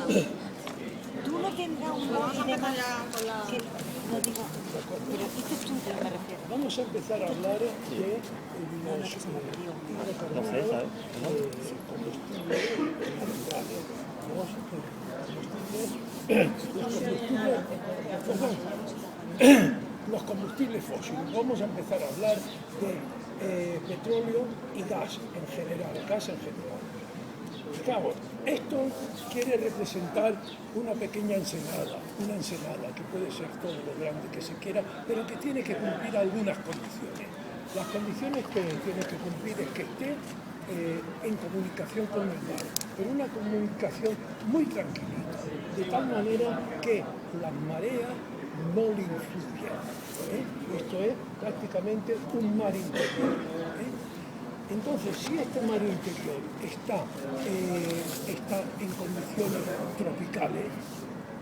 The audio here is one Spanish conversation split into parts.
Tú no tendrás un móvil de más que no digo, pero este estudio me refiero. Vamos a empezar a hablar de los hidrocarburos, los combustibles fósiles. Vamos a empezar a hablar de petróleo y gas en general. Fijaos, esto quiere representar una pequeña ensenada que puede ser todo lo grande que se quiera, pero que tiene que cumplir algunas condiciones. Las condiciones que tiene que cumplir es que esté en comunicación con el mar, pero una comunicación muy tranquilita, de tal manera que las mareas no le influyen. Esto es prácticamente un mar interior. Entonces, si este mar interior está en condiciones tropicales,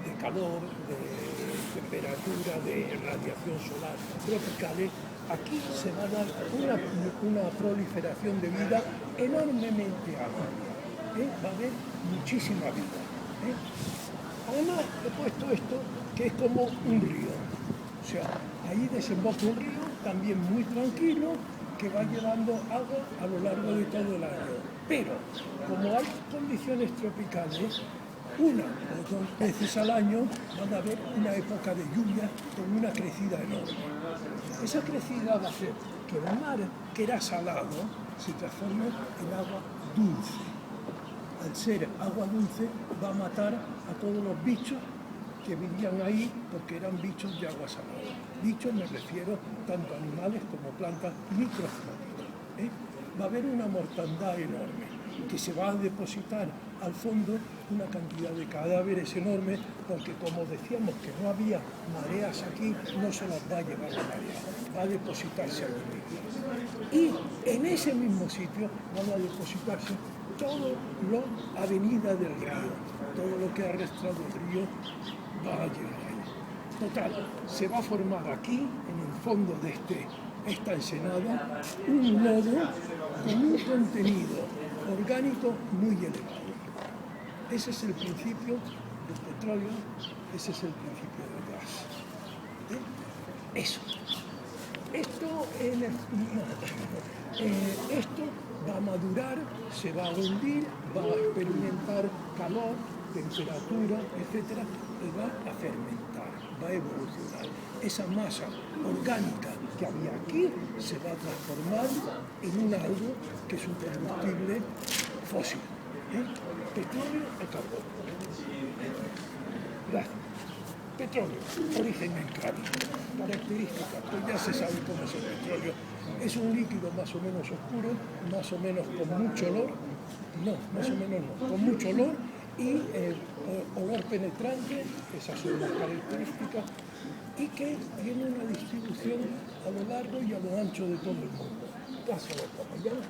de calor, de temperatura, de radiación solar tropicales, aquí se va a dar una proliferación de vida enormemente amplia. Va a haber muchísima vida. Además, he puesto esto que es como un río. O sea, ahí desemboca un río también muy tranquilo, que va llevando agua a lo largo de todo el año. Pero, como hay condiciones tropicales, una o dos veces al año van a haber una época de lluvia con una crecida enorme. Esa crecida va a hacer que el mar, que era salado, se transforme en agua dulce. Al ser agua dulce, va a matar a todos los bichos que vivían ahí porque eran bichos de agua salada. Bichos me refiero tanto a animales como plantas microscópicas. Va a haber una mortandad enorme que se va a depositar al fondo una cantidad de cadáveres enormes porque, como decíamos que no había mareas aquí, no se las va a llevar la marea, va a depositarse allí mismo. Y en ese mismo sitio van a depositarse todo lo avenida del río, todo lo que ha arrastrado el río va a llegar ahí. Total, se va a formar aquí, en el fondo de esta ensenada, un lodo con un contenido orgánico muy elevado. Ese es el principio del petróleo, ese es el principio del gas. Eso. Esto va a madurar, se va a hundir, va a experimentar calor, temperatura, etcétera, y va a fermentar, va a evolucionar. Esa masa orgánica que había aquí se va a transformar en un algo que es un combustible fósil. Petróleo o carbón. Gracias. Petróleo, origen mecánico, características, pues ya se sabe cómo es el petróleo. Es un líquido más o menos oscuro, más o menos con mucho olor, con mucho olor y olor penetrante, esas son las características, y que tiene una distribución a lo largo y a lo ancho de todo el mundo. Gracias a la mañana.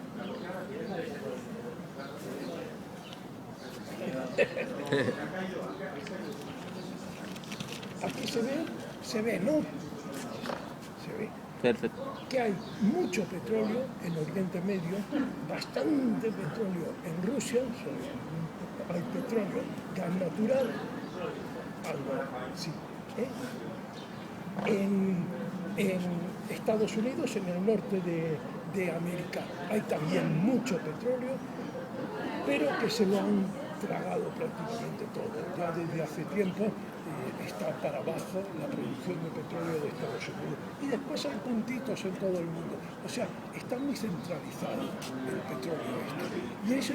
Aquí se ve, ¿no? Se ve. Perfecto. Que hay mucho petróleo en Oriente Medio, bastante petróleo en Rusia, hay petróleo, gas natural, algo sí. En Estados Unidos, en el norte de América, hay también mucho petróleo, pero que se lo han tragado prácticamente todo. Ya desde hace tiempo está para abajo la producción de petróleo de Estados Unidos. Y después hay puntitos en todo el mundo. O sea, está muy centralizado el petróleo esto. Y eso,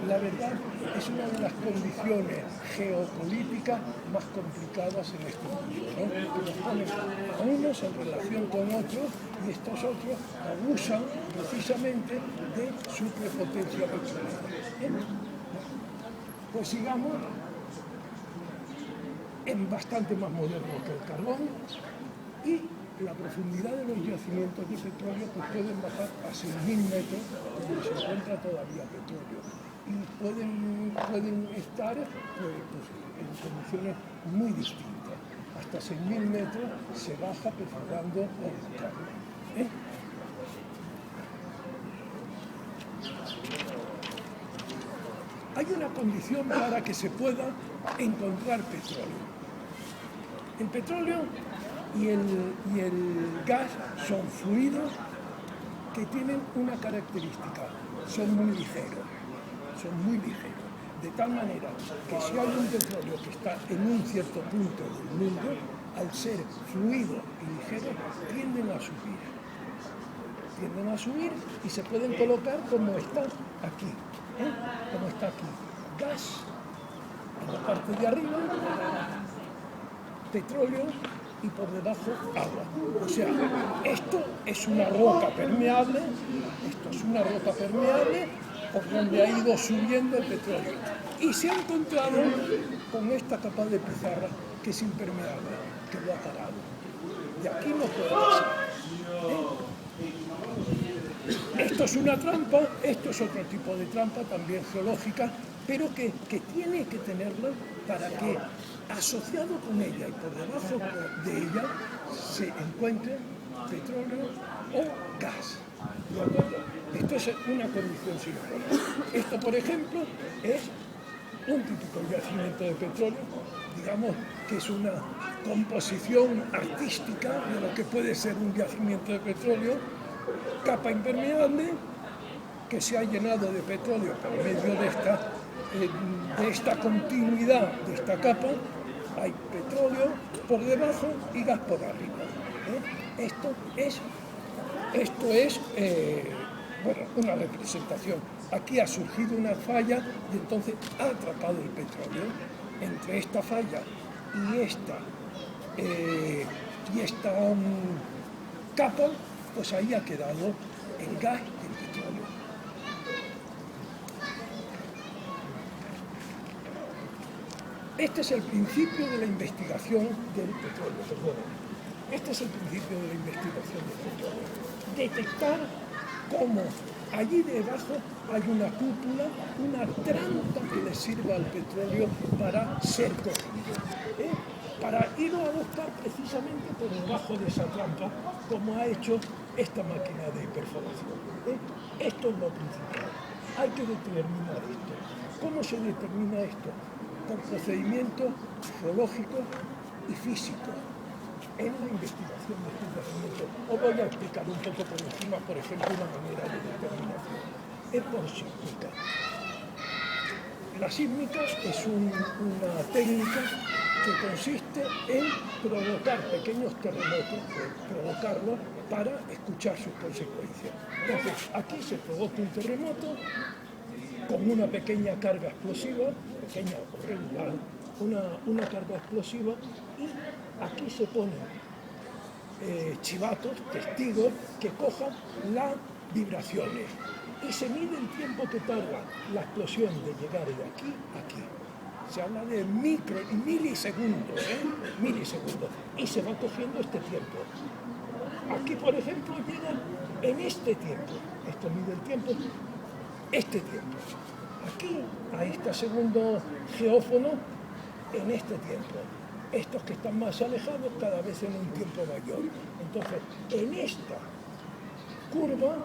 la verdad, es una de las condiciones geopolíticas más complicadas en este mundo, ¿no? Que nos ponen a unos en relación con otros y estos otros abusan precisamente de su prepotencia petrolera. Pues sigamos. Es bastante más moderno que el carbón y la profundidad de los yacimientos de petróleo pues pueden bajar a 6.000 metros donde se encuentra todavía petróleo y pueden estar en condiciones muy distintas. Hasta 6.000 metros se baja perforando o buscando. Hay hay una condición para que se pueda encontrar petróleo. El petróleo y el gas son fluidos que tienen una característica, son muy ligeros, de tal manera que si hay un petróleo que está en un cierto punto del mundo, al ser fluido y ligero, tienden a subir y se pueden colocar como está aquí, como está aquí, gas en la parte de arriba, petróleo y por debajo agua. O sea, esto es una roca permeable, por donde ha ido subiendo el petróleo. Y se ha encontrado con esta capa de pizarra que es impermeable, que lo ha parado. De aquí no puede pasar. Esto es una trampa, esto es otro tipo de trampa, también geológica, pero que tiene que tenerla para que, asociado con ella y por debajo de ella, se encuentre petróleo o gas. ¿De acuerdo? Esto es una condición sine qua non. Esto, por ejemplo, es un típico yacimiento de petróleo, digamos que es una composición artística de lo que puede ser un yacimiento de petróleo, capa impermeable que se ha llenado de petróleo por medio de esta continuidad de esta capa. Hay petróleo por debajo y gas por arriba. Esto es bueno, una representación. Aquí ha surgido una falla y entonces ha atrapado el petróleo. Entre esta falla y esta capa, pues ahí ha quedado el gas y el petróleo. Este es el principio de la investigación del petróleo, Este es el principio de la investigación del petróleo. Detectar cómo allí debajo hay una cúpula, una trampa que le sirva al petróleo para ser cogido. Para irlo a buscar precisamente por debajo de esa trampa, como ha hecho esta máquina de perforación. Esto es lo principal. Hay que determinar esto. ¿Cómo se determina esto? Por procedimientos geológicos y físicos en la investigación de estos yacimientos. Os voy a explicar un poco por encima, por ejemplo, una manera de determinación. Es por sísmica. La sísmica es una técnica que consiste en provocar pequeños terremotos, provocarlos para escuchar sus consecuencias. Entonces, aquí se provoca un terremoto con una pequeña carga explosiva, pequeña o regular, una carga explosiva, y aquí se ponen chivatos, testigos, que cojan las vibraciones y se mide el tiempo que tarda la explosión de llegar de aquí a aquí. Se habla de milisegundos, milisegundos, y se va cogiendo este tiempo. Aquí, por ejemplo, llega en este tiempo, esto mide el tiempo, este tiempo. Aquí, a este segundo geófono, en este tiempo. Estos que están más alejados, cada vez en un tiempo mayor. Entonces, en esta curva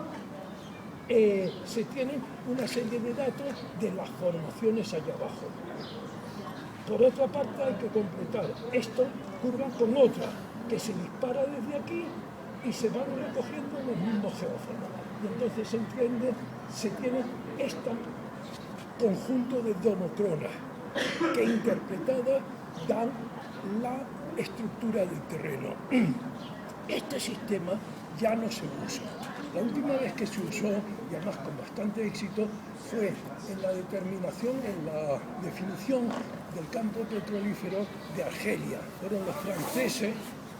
se tienen una serie de datos de las formaciones allá abajo. Por otra parte, hay que completar esta curva con otra, que se dispara desde aquí y se van recogiendo en los mismos geófonos. Y entonces se tiene este conjunto de domocronas que interpretadas dan la estructura del terreno. Este sistema ya no se usa. La última vez que se usó, y además con bastante éxito, fue en la determinación, en la definición del campo petrolífero de Argelia. Fueron los franceses,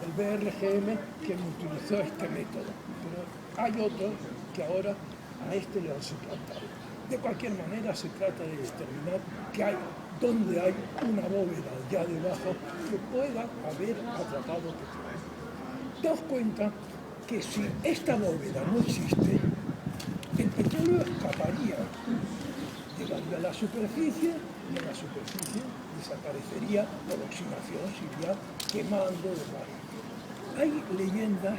el BRGM, quien utilizó este método. Pero hay otros que ahora a este le han suplantado. De cualquier manera, se trata de determinar dónde hay una bóveda ya debajo que pueda haber atrapado petróleo. Daos cuenta que si esta bóveda no existe, el petróleo escaparía, llegaría a la superficie, y en la superficie desaparecería por oxidación, se iría quemando demás. Hay leyendas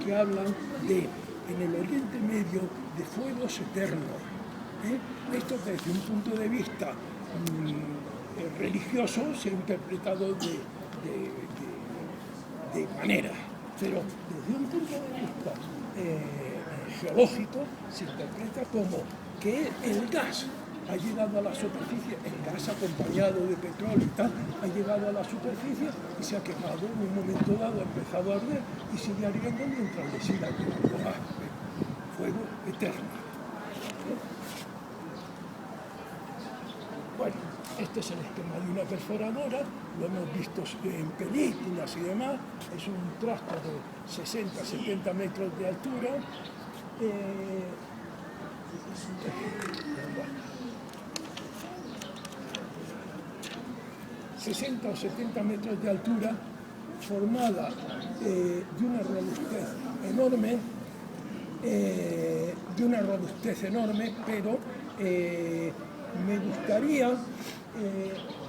que hablan en el Oriente Medio, de fuegos eternos, Esto desde un punto de vista religioso se ha interpretado de manera, pero desde un punto de vista geológico se interpreta como que el gas ha llegado a la superficie, el gas acompañado de petróleo y tal, ha llegado a la superficie y se ha quemado. En un momento dado ha empezado a arder y sigue ardiendo mientras le siga llegando gas. Fuego eterno. Bueno, este es el esquema de una perforadora, lo hemos visto en películas y demás, es un trasto de 60-70 metros de altura. 60 o 70 metros de altura, formada de una robustez enorme, pero me gustaría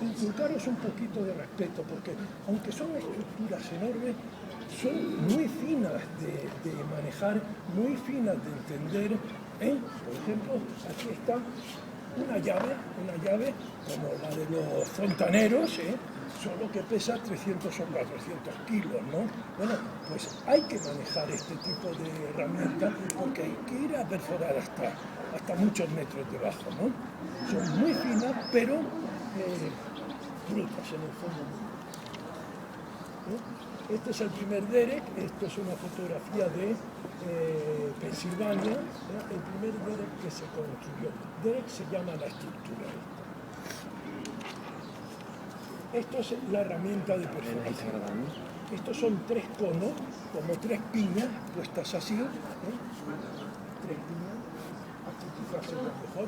inculcaros un poquito de respeto, porque aunque son estructuras enormes, son muy finas de manejar, muy finas de entender. Por ejemplo, aquí está una llave como la de los fontaneros, solo que pesa 300 o 400 kilos, ¿no? Bueno, pues hay que manejar este tipo de herramientas porque hay que ir a perforar hasta muchos metros debajo, ¿no? Son muy finas, pero brutas en el fondo. Este es el primer derek, esto es una fotografía de Pensilvania, el primer derek que se construyó. Derek se llama la estructura. Esto es la herramienta de perforación. Estos son 3 conos, como 3 piñas puestas así. 3 piñas, aquí quizás se ve mejor.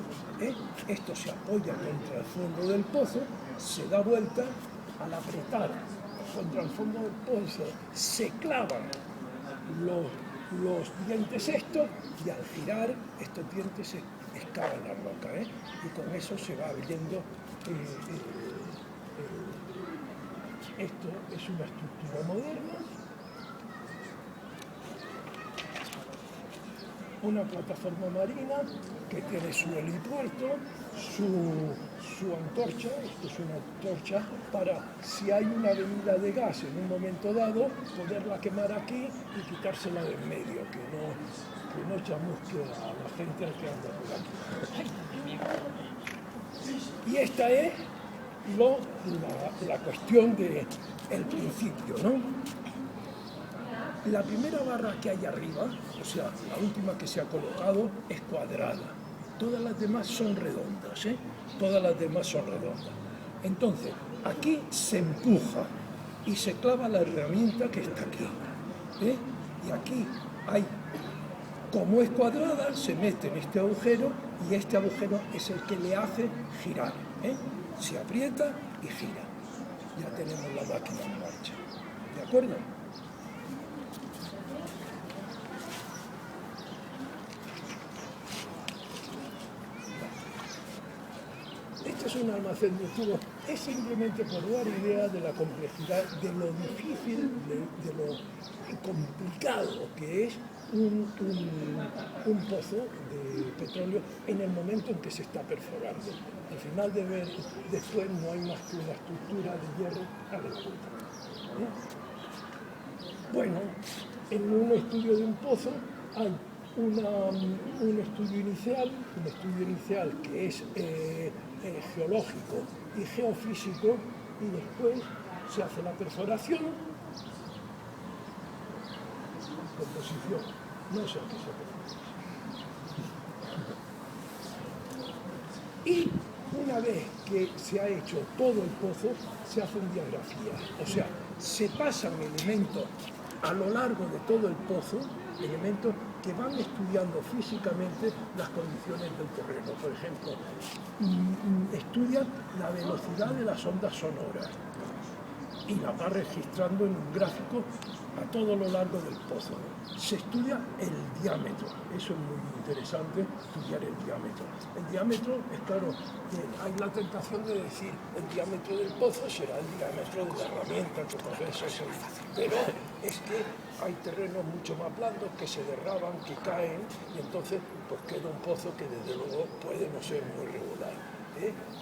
Esto se apoya contra el fondo del pozo, se da vuelta al apretar contra el fondo del pozo, se clavan los dientes estos y al girar estos dientes excavan la roca, y con eso se va abriendo. Esto es una estructura moderna, una plataforma marina que tiene su helipuerto, su antorcha. Esto es una antorcha para, si hay una avenida de gas en un momento dado, poderla quemar aquí y quitársela de en medio, que no chamusque a la gente que anda por aquí. Y esta es la cuestión del principio, ¿no? La primera barra que hay arriba, o sea, la última que se ha colocado, es cuadrada. Todas las demás son redondas, Todas las demás son redondas. Entonces, aquí se empuja y se clava la herramienta que está aquí. Y aquí hay, como es cuadrada, se mete en este agujero y este agujero es el que le hace girar. Se aprieta y gira. Ya tenemos la máquina en marcha. ¿De acuerdo? Este es un almacén de tubos. Es simplemente por dar idea de la complejidad, de lo difícil, de lo complicado que es un pozo de petróleo en el momento en que se está perforando. Al final después no hay más que una estructura de hierro a la punta. Bueno, en un estudio de un pozo hay un estudio inicial que es geológico y geofísico, y después se hace la perforación, composición, no sé qué se hace. Y una vez que se ha hecho todo el pozo, se hacen diagrafías, o sea, se pasan elementos a lo largo de todo el pozo, elementos que van estudiando físicamente las condiciones del terreno. Por ejemplo, estudian la velocidad de las ondas sonoras y la va registrando en un gráfico a todo lo largo del pozo. Se estudia el diámetro, eso es muy interesante, estudiar el diámetro. El diámetro, es claro, hay la tentación de decir el diámetro del pozo será el diámetro de la herramienta que coges, eso, pero es que hay terrenos mucho más blandos que se derraban, que caen, y entonces pues queda un pozo que desde luego puede no ser muy regular.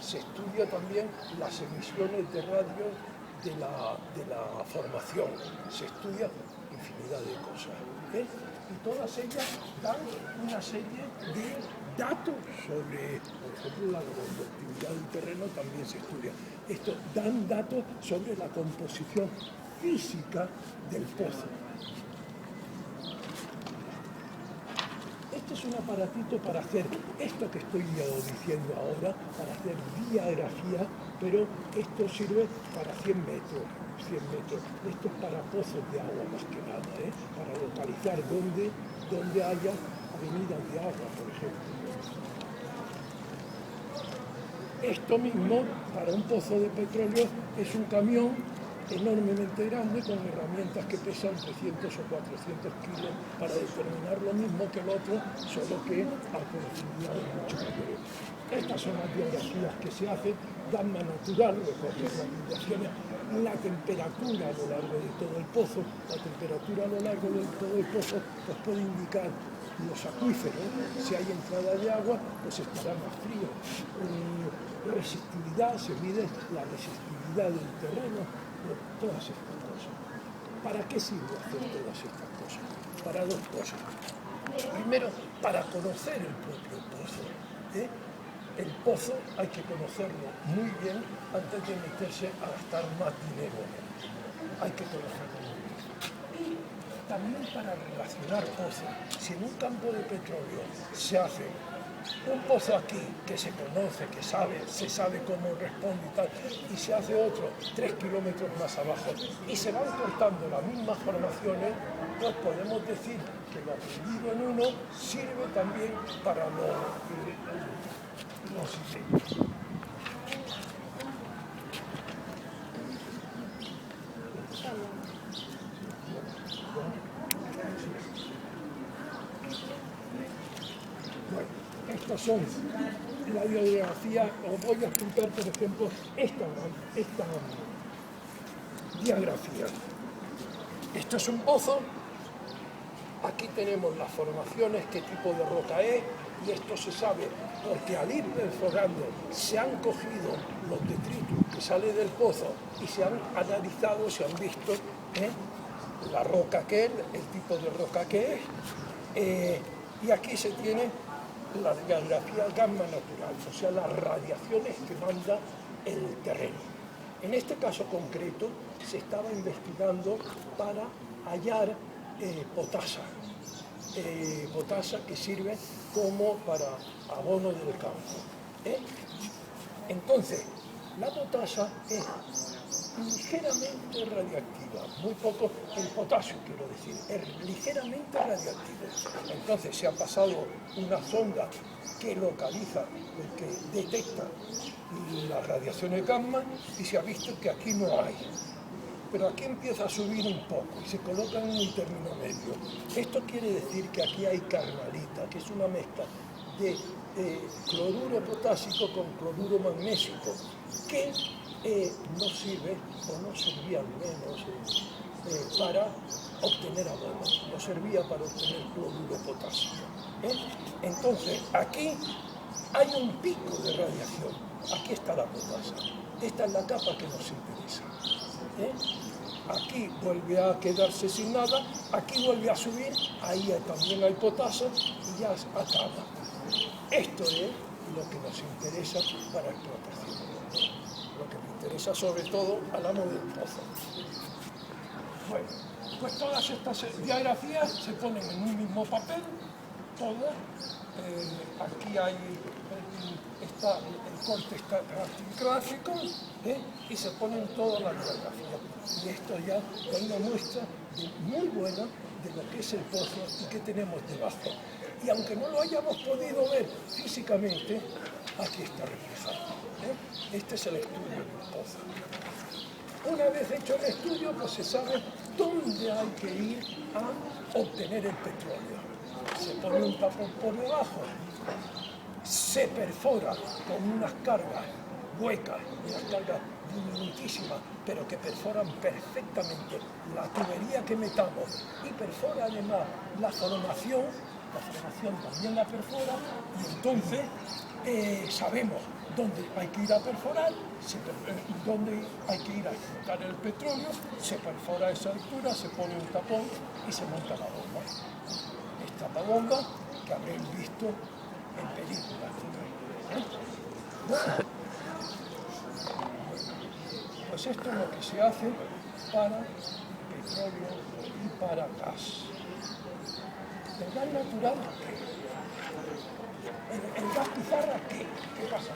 Se estudia también las emisiones de radio de la formación, se estudia infinidad de cosas, y todas ellas dan una serie de datos sobre, por ejemplo, la conductividad del terreno también se estudia. Esto dan datos sobre la composición física del pozo. Este es un aparatito para hacer esto que estoy diciendo ahora, para hacer diagrafía, pero esto sirve para 100 metros. Esto es para pozos de agua más que nada, para localizar dónde haya avenidas de agua, por ejemplo. Esto mismo, para un pozo de petróleo, es un camión enormemente grande con herramientas que pesan 300 o 400 kilos para determinar lo mismo que el otro, solo que a profundidades mucho mayores. Estas son las biografías que se hacen, gamma natural, recoger las vibraciones, la temperatura a lo largo de todo el pozo. La temperatura a lo largo de todo el pozo pues puede indicar los acuíferos, si hay entrada de agua, pues estará más frío. Resistividad, se mide la resistividad del terreno, todas estas cosas. ¿Para qué sirve hacer todas estas cosas? Para dos cosas. Primero, para conocer el propio pozo. El pozo hay que conocerlo muy bien antes de meterse a gastar más dinero. Hay que conocerlo muy bien. Y también para relacionar pozos. Si en un campo de petróleo se hace un pozo aquí que se conoce, que se sabe cómo responde y tal, y se hace otro 3 kilómetros más abajo y se van cortando las mismas formaciones, pues podemos decir que lo aprendido en uno sirve también para lo siguiente. Bueno, estas son la biografía. Os voy a explicar, por ejemplo, esta diagrafía. Esto es un pozo. Aquí tenemos las formaciones, qué tipo de roca es, y esto se sabe porque al ir perforando se han cogido los detritus que salen del pozo y se han analizado, se han visto la roca que es, el tipo de roca que es, y aquí se tiene la radiografía gamma natural, o sea, las radiaciones que manda el terreno. En este caso concreto se estaba investigando para hallar potasa, potasa que sirve como para abono del campo. Entonces, la potasa es ligeramente radiactiva, muy poco, el potasio quiero decir, es ligeramente radiactivo. Entonces se ha pasado una sonda que localiza, que detecta las radiaciones gamma y se ha visto que aquí no hay. Pero aquí empieza a subir un poco y se coloca en un término medio. Esto quiere decir que aquí hay carnalita, que es una mezcla de cloruro potásico con cloruro magnésico, que no sirve, o no servía al menos, para obtener abono, no servía para obtener cloruro potásico. Entonces, aquí hay un pico de radiación, aquí está la potasa, esta es la capa que nos interesa. Aquí vuelve a quedarse sin nada, aquí vuelve a subir, ahí también hay potasa y ya acaba. Esto es lo que nos interesa para explotación, lo que me interesa sobre todo al amo del pozo. Bueno, pues todas estas diagrafías se ponen en un mismo papel, todas. Aquí hay, el corte está gráfico, y se ponen todas las diagrafías. Y esto ya da una muestra muy buena de lo que es el pozo y qué tenemos debajo. Y aunque no lo hayamos podido ver físicamente, aquí está reflejado. Este es el estudio del pozo. Una vez hecho el estudio, pues se sabe ¿dónde hay que ir a obtener el petróleo? Se pone un tapón por debajo, se perfora con unas cargas huecas, unas cargas diminutísimas, pero que perforan perfectamente la tubería que metamos y perfora además la formación también la perfora, y entonces sabemos dónde hay que ir a perforar, dónde hay que ir a explotar el petróleo, se perfora a esa altura, se pone un tapón y se monta la bomba. Esta la bomba que habréis visto en películas. Bueno, pues esto es lo que se hace para petróleo y para gas. El gas natural, ¿qué? El gas pizarra, ¿qué? ¿Qué pasa?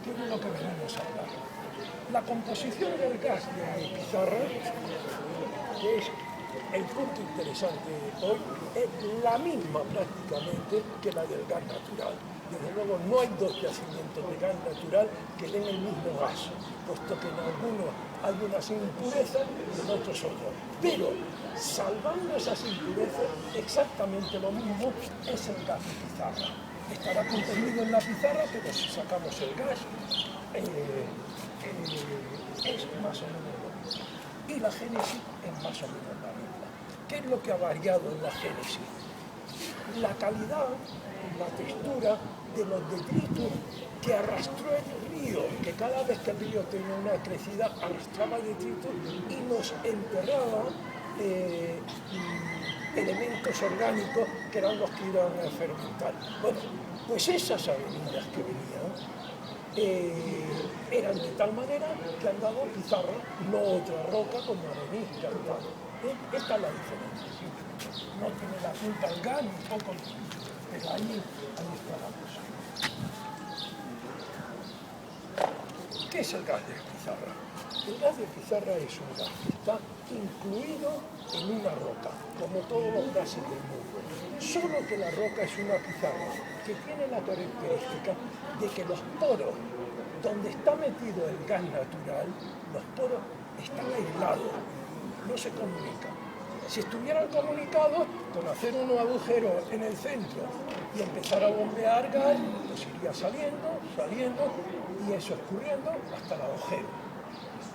¿Qué es lo que venimos a hablar? La composición del gas de pizarra, que es el punto interesante hoy, es la misma prácticamente que la del gas natural. Desde luego no hay dos yacimientos de gas natural que den el mismo gas, puesto que en algunos hay unas impurezas y en otros otros. Pero, salvando esas impurezas, exactamente lo mismo es el gas de pizarra. Estará contenido en la pizarra, pero si sacamos el gas, es más o menos lo mismo. Y la génesis es más o menos la misma. ¿Qué es lo que ha variado en la génesis? La calidad, la textura de los detritos que arrastró el río, que cada vez que el río tenía una crecida arrastraba detritos y nos enterraba elementos orgánicos que eran los que iban a fermentar. Bueno, pues esas avenidas que venían eran de tal manera que han dado pizarra, no otra roca como arenisca y tal. Esta es la diferencia. No tiene la culpa el gas, ni poco, pero ahí está la cosa. ¿Qué es el gas de pizarra? El gas de pizarra es un gas que está incluido en una roca, como todos los gases del mundo. Solo que la roca es una pizarra que tiene la característica de que los poros donde está metido el gas natural, los poros están aislados, no se comunican. Si estuvieran comunicados, con hacer unos agujeros en el centro y empezar a bombear gas, pues iría saliendo y eso escurriendo hasta el agujero.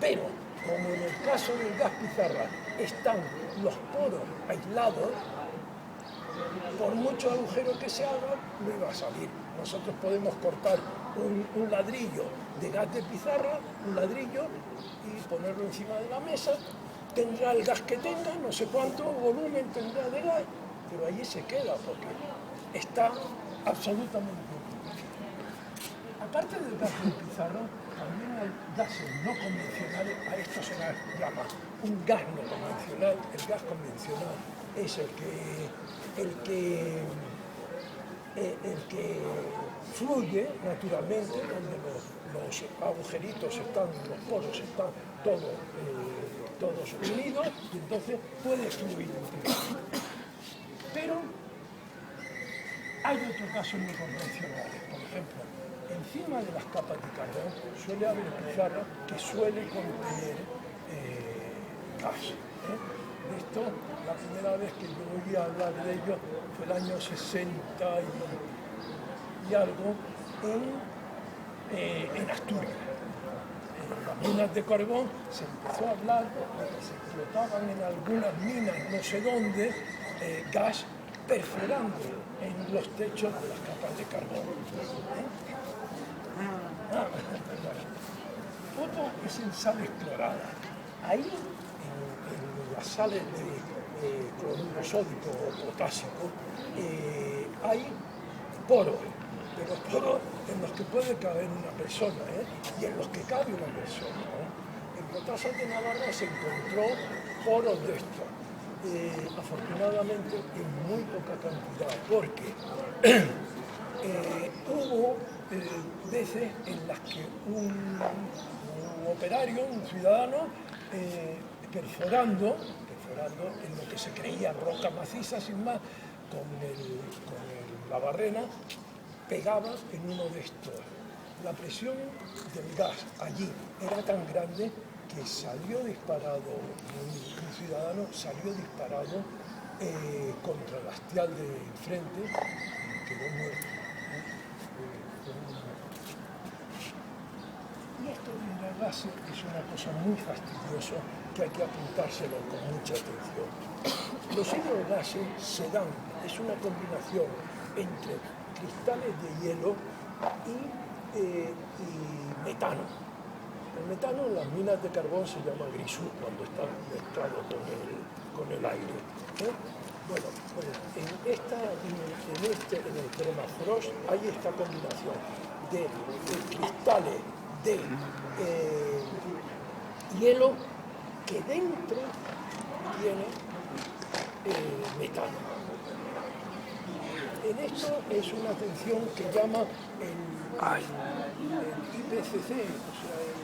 Pero, como en el caso del gas pizarra están los poros aislados, por mucho agujero que se haga, no iba a salir. Nosotros podemos cortar un ladrillo de gas de pizarra, un ladrillo, y ponerlo encima de la mesa. Tendrá el gas que tenga, no sé cuánto volumen tendrá de gas, pero allí se queda porque está absolutamente purificado. Aparte del gas de pizarra, también hay gases no convencionales, a esto se les llama un gas no convencional. El gas convencional es el que fluye naturalmente, donde los agujeritos están, los poros están todos unidos, y entonces puede fluir entre ellos. Pero hay otros casos no convencionales. Por ejemplo, encima de las capas de carbón suele haber pizarra que suele contener gas. Esto, la primera vez que yo oí hablar de ello fue el año 60 y algo en Asturias. En las minas de carbón se empezó a hablar de que se explotaban en algunas minas, no sé dónde, gas perforando en los techos de las capas de carbón. Otro es en sales cloradas. Ahí, en las sales de cloruro sódico o potásico, hay poros, pero poros en los que puede caber una persona, y en los que cabe una persona. En Potasa de Navarra se encontró poros de estos, afortunadamente en muy poca cantidad, porque hubo veces en las que un operario, un ciudadano, perforando en lo que se creía roca maciza sin más, con la barrena, pegaba en uno de estos. La presión del gas allí era tan grande que salió disparado, un ciudadano salió disparado contra el hastial de enfrente y quedó muerto. Y esto de los gases es una cosa muy fastidiosa que hay que apuntárselo con mucha atención. Los hidrogases se dan, es una combinación entre cristales de hielo y metano. El metano en las minas de carbón se llama grisú cuando está mezclado con el aire. Bueno, pues en el permafrost hay esta combinación de cristales de hielo que dentro tiene metano. En esto es una atención que llama el IPCC, o sea, el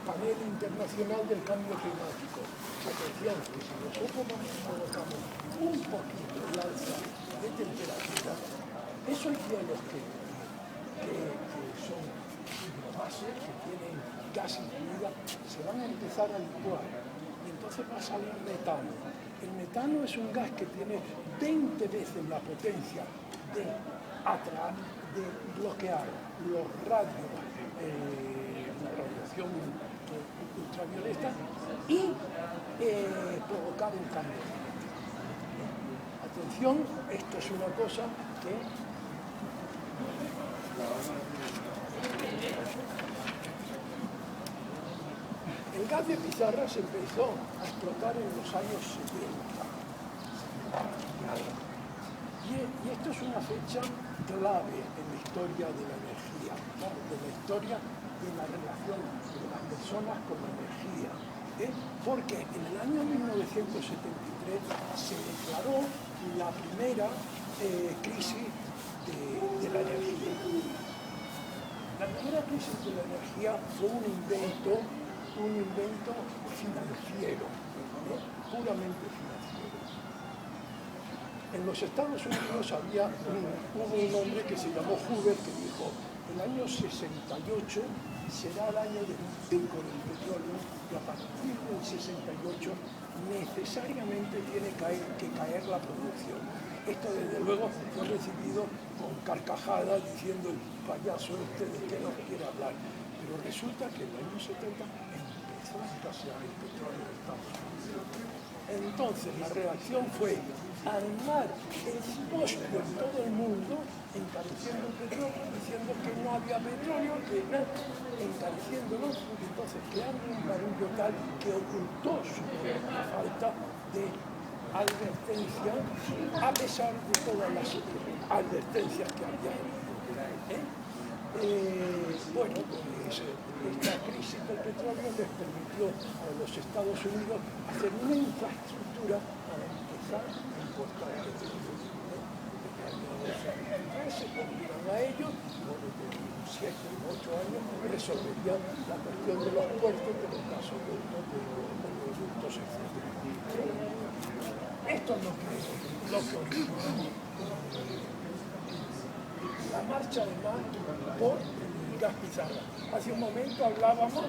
Panel Internacional del Cambio Climático. Atención, que si nosotros colocamos un poquito de alza de temperatura, esos hielos que son hidrogases, que tienen gas incluida, se van a empezar a licuar y entonces va a salir metano. El metano es un gas que tiene 20 veces la potencia de bloquear los radios, la radiación ultravioleta y provocar un cambio. Atención, esto es una cosa que el gas de pizarra se empezó a explotar en los años 70. Y esto es una fecha clave en la historia de la energía, de la historia de la relación de las personas con la energía. Porque en el año 1973 se declaró la primera crisis de la energía. La primera crisis de la energía fue un invento financiero, puramente financiero. En los Estados Unidos hubo un hombre que se llamó Hoover que dijo: el año 68 será el año del pico del petróleo y a partir del 68 necesariamente tiene que caer la producción. Esto desde luego fue recibido con carcajadas diciendo el payaso este de que nos quiere hablar. Pero resulta que en el año 70 empezó a escasear el petróleo en Estados Unidos. Entonces la reacción fue armar el simposio en todo el mundo encareciendo el petróleo, diciendo que no había petróleo, que no, encareciéndolo, y entonces creando un barullo tal que ocultó su falta de advertencia a pesar de todas las advertencias que había. Bueno, pues esta crisis del petróleo les permitió a los Estados Unidos hacer una infraestructura para empezar a importar el petróleo. Se pondrían a ellos, en 7 u 8 años resolverían la cuestión de los puertos, de los gasoductos, de los ductos, etc. Esto es lo que originó la marcha además por el gas pizarra. Hace un momento hablábamos, no,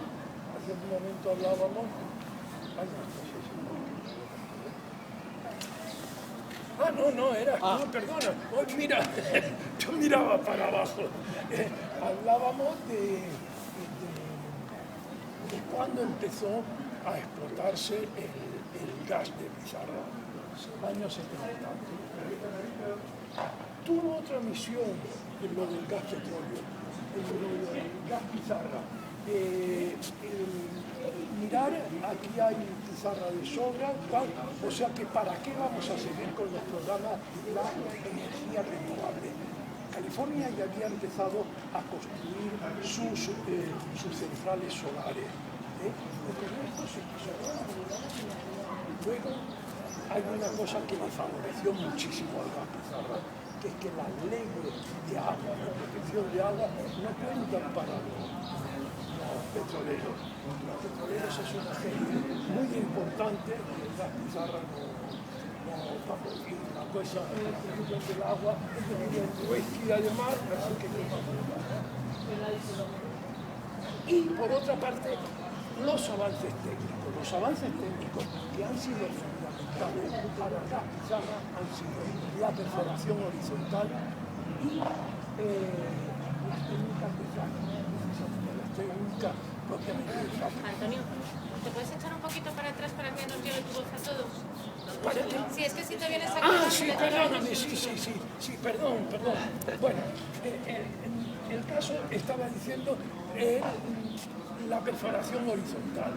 perdona, mira, yo miraba para abajo. Hablábamos de cuando empezó a explotarse el gas de pizarra, años 70. Tuvo otra misión en lo del gas petróleo, en lo del gas pizarra. Mirar, aquí hay pizarra de sobra, tal, o sea que ¿para qué vamos a seguir con los programas de la energía renovable? California ya había empezado a construir sus centrales solares. Luego hay una cosa que le favoreció muchísimo al gas pizarra, que es que las leyes de agua, de protección de agua, no cuentan para los petroleros. Los petroleros es un agente muy importante y el gas pizarra no una cosa, la protección del agua es equidad de mar, así que no. Y por otra parte, los avances técnicos que han sido fundamentales para la pizarra han sido la perforación horizontal y las técnicas de traje, las técnicas propiamente de traje. Antonio, ¿te puedes echar un poquito para atrás para que nos lleve tu voz a todos? ¿Para qué? Sí, es que si te vienes aquí... Sí, perdóname, sí, perdón. Bueno, el caso estaba diciendo la perforación horizontal.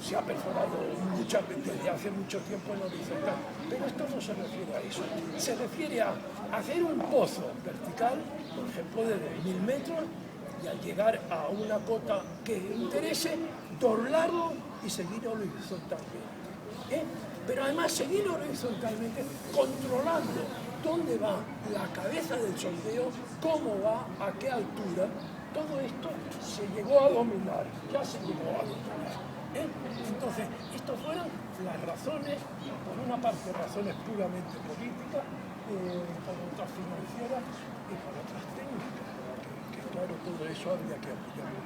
Se ha perforado muchas veces, desde hace mucho tiempo en horizontal, pero esto no se refiere a eso. Se refiere a hacer un pozo vertical, por ejemplo, de 2000 metros, y al llegar a una cota que interese, doblarlo y seguir horizontalmente. Pero además seguir horizontalmente controlando dónde va la cabeza del sondeo, cómo va, a qué altura. Todo esto se llegó a dominar, ya se llegó a dominar. Entonces, estas fueron las razones, por una parte razones puramente políticas, por otras financieras y por otras técnicas, que claro, todo eso habría que apoyarlo.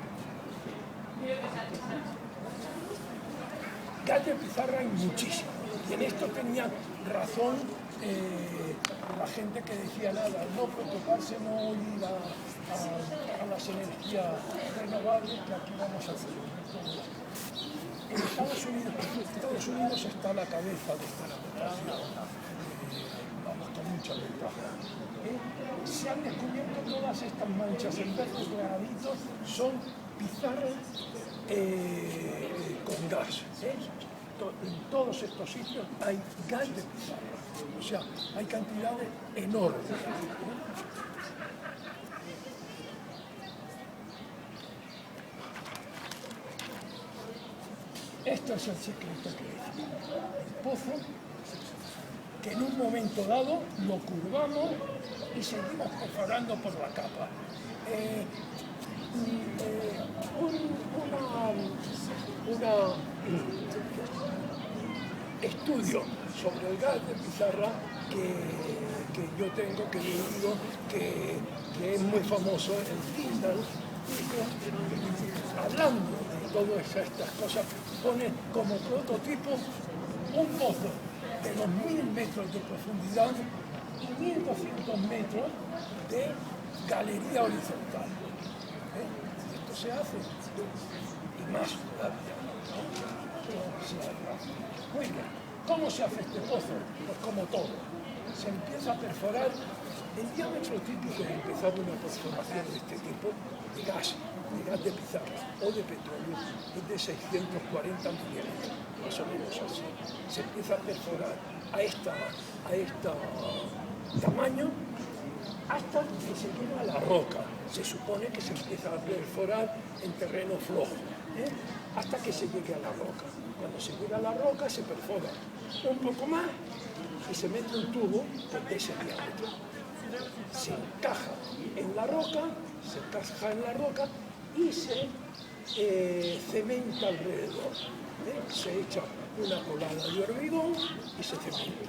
Gas de pizarra hay muchísimo, y en esto tenía razón la gente que decía nada, no preocuparse, no ir a las energías renovables, que aquí vamos a hacer todo esto. En Estados Unidos está a la cabeza de esta elaboración, vamos, con mucha ventaja. Se han descubierto todas estas manchas en verde granitos, son pizarras con gas. En todos estos sitios hay gas de pizarra, o sea, hay cantidades enormes. Esto es el secreto que decía. El pozo, que en un momento dado lo curvamos y seguimos perforando por la capa. Estudio sobre el gas de pizarra que yo tengo, que he leído, que es muy famoso, el Tyndall, hablando de todas estas cosas, pone como prototipo un pozo de 2000 metros de profundidad y 1200 metros de galería horizontal. Esto se hace y más todavía. Muy bien. ¿Cómo se hace este pozo? Pues como todo. Se empieza a perforar. El diámetro típico de empezar una perforación de este tipo de gas de pizarra o de petróleo es de 640 milímetros, más o menos así. Se empieza a perforar a este tamaño hasta que se llega a la roca. Se supone que se empieza a perforar en terreno flojo, hasta que se llegue a la roca. Cuando se llega a la roca se perfora un poco más y se mete un tubo de ese diámetro. Se encaja en la roca, y se cementa alrededor. Se echa una colada de hormigón y se cementa.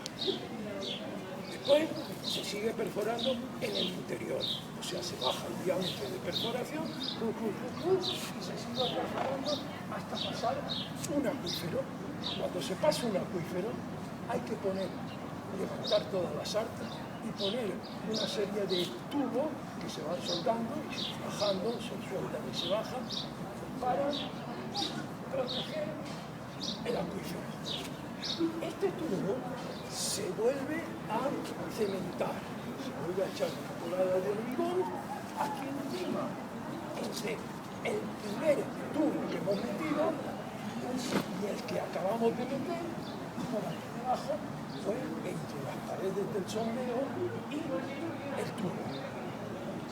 Después se sigue perforando en el interior, o sea, se baja el diámetro de perforación y se sigue perforando hasta pasar un acuífero. Cuando se pasa un acuífero hay que levantar todas las artes y poner una serie de tubos que se van soldando y se van bajando, se sueldan y se bajan para proteger el acuífero. Este tubo se vuelve a cementar, se vuelve a echar una colada de hormigón aquí encima, entre el primer tubo que hemos metido y el que acabamos de meter, y por aquí debajo fue entre las paredes del sondeo y el tubo.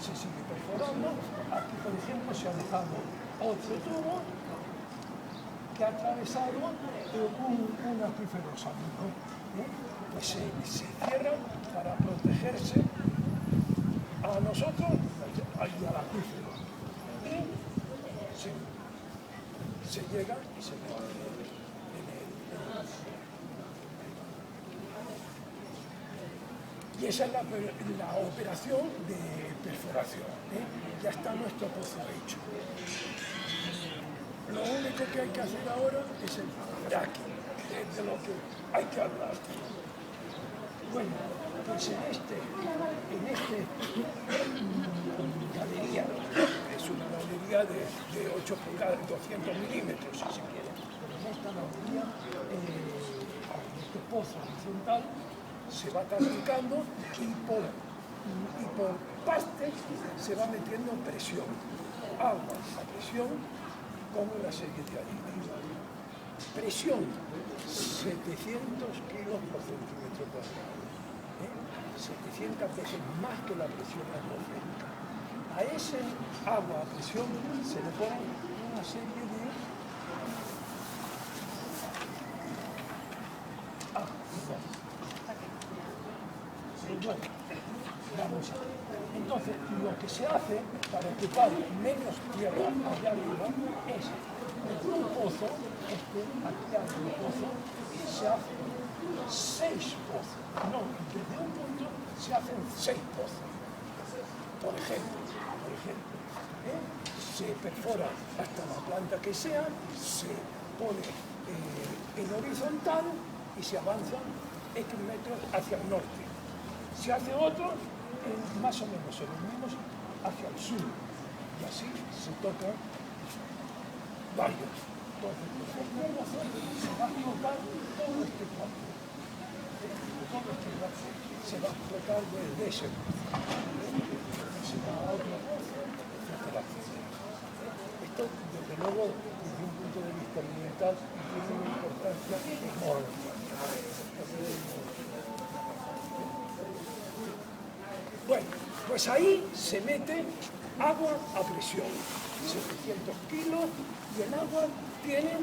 Se sigue perforando. Aquí, por ejemplo, se ha dejado otro tubo que ha atravesado un acuífero salino. Pues se cierra para protegerse a nosotros y al acuífero. Y se llega y se mete en el y esa es la operación de perforación. Ya está nuestro pozo hecho. Lo único único que hay que hacer ahora es el fracking, que es de lo que hay que hablar. Bueno, pues en esta galería, es una galería de 8 pulgadas, 200 milímetros, si se quiere, pero en esta galería, en este pozo horizontal, se va taluncando y por partes se va metiendo presión, agua a presión con una serie de aditivos. Presión, 700 kilos por centímetro cuadrado. 700 veces más que la presión atmosférica. A ese agua a presión se le ponen una serie de... Bueno, vamos a ver. Entonces, lo que se hace para ocupar menos tierra allá arriba es un pozo, aquí hay un pozo, se hace 6 pozos. No, desde un punto se hacen 6 pozos. Por ejemplo, se perfora hasta la planta que sea, se pone en horizontal y se avanza X metros hacia el norte. Se hace otro más o menos en los mismos hacia el sur y así se tocan varios. Entonces, se va a explotar todo este campo. Todo este campo se va a explotar desde ese punto. Se va a otro pozo, etcétera, etcétera. Esto, desde luego, desde un punto de vista ambiental, tiene una importancia enorme. Bueno, pues ahí se mete agua a presión, 700 kilos, y el agua tiene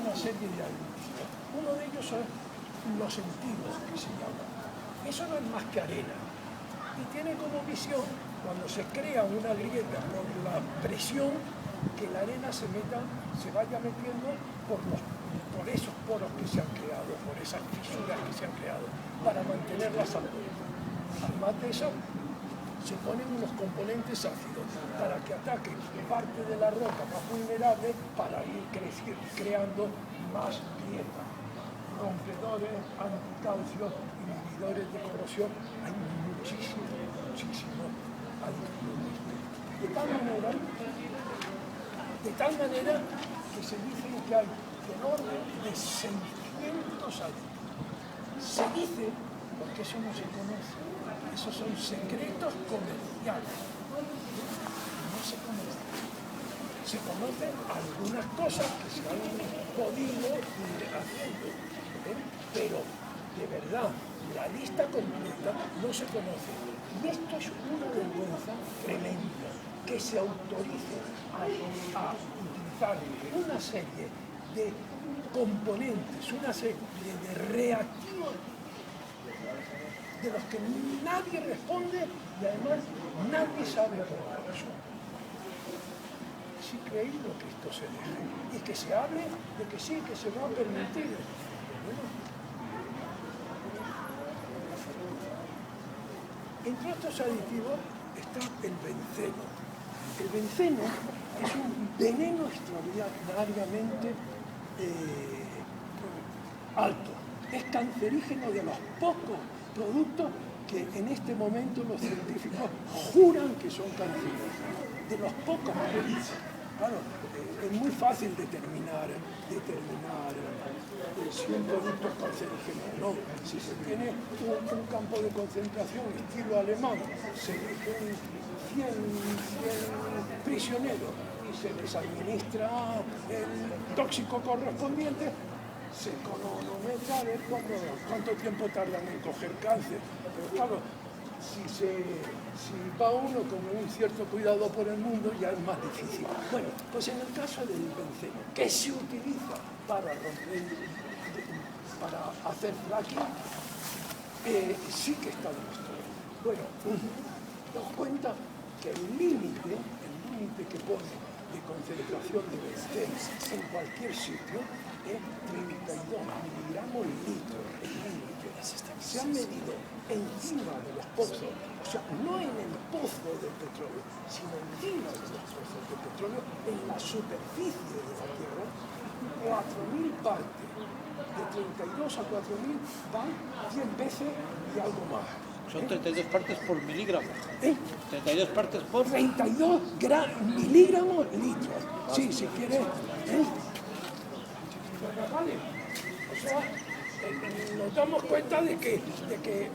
una serie de aditivos. Uno de ellos son los sentidos, que se llaman. Eso no es más que arena. Y tiene como visión, cuando se crea una grieta por la presión, que la arena se vaya metiendo por esos poros que se han creado, por esas fisuras que se han creado, para mantenerla saludable. Además de eso, se ponen unos componentes ácidos para que ataquen parte de la roca más vulnerable para ir creando más grietas. Rompedores, anticalcios, inhibidores de corrosión, hay muchísimo aditivos. De tal manera que se dice que hay del orden de 600 aditivos. Se dice, porque eso no se conoce, esos son secretos comerciales. No se conocen. Se conocen algunas cosas que se han podido ir haciendo, pero de verdad, la lista completa no se conoce. Y esto es una vergüenza tremenda, que se autorice a utilizar una serie de componentes, una serie de reactivos de los que nadie responde y además nadie sabe cómo son. Es increíble que esto se deje y que se hable de que sí, que se va a permitir. Bueno, entre estos aditivos está el benceno. El benceno es un veneno extraordinariamente alto. Es cancerígeno de los pocos productos que en este momento los científicos juran que son cancerígenos. De los pocos productos. Claro, es muy fácil determinar si un producto es cancerígeno o no. Si se tiene un campo de concentración estilo alemán, se eligen 100 prisioneros y se les administra el tóxico correspondiente, se cronometra a ver cuánto tiempo tardan en coger cáncer. Pero claro, si va uno con un cierto cuidado por el mundo, ya es más difícil. Bueno, pues en el caso del benceno, que se utiliza para hacer fracking, sí que está demostrado. Bueno, nos cuenta que el límite que pone de concentración de benceno en cualquier sitio es 32 miligramos litro el límite. Se han medido encima de los pozos, o sea, no en el pozo del petróleo, sino encima de los pozos de petróleo, en la superficie de la Tierra, 4.000 partes. De 32 a 4.000 van 100 veces y algo más. Son 32 partes por miligramo. 32 partes por... 32 miligramos litros. Sí, si quieres. ¿Vale? O sea, nos damos cuenta de que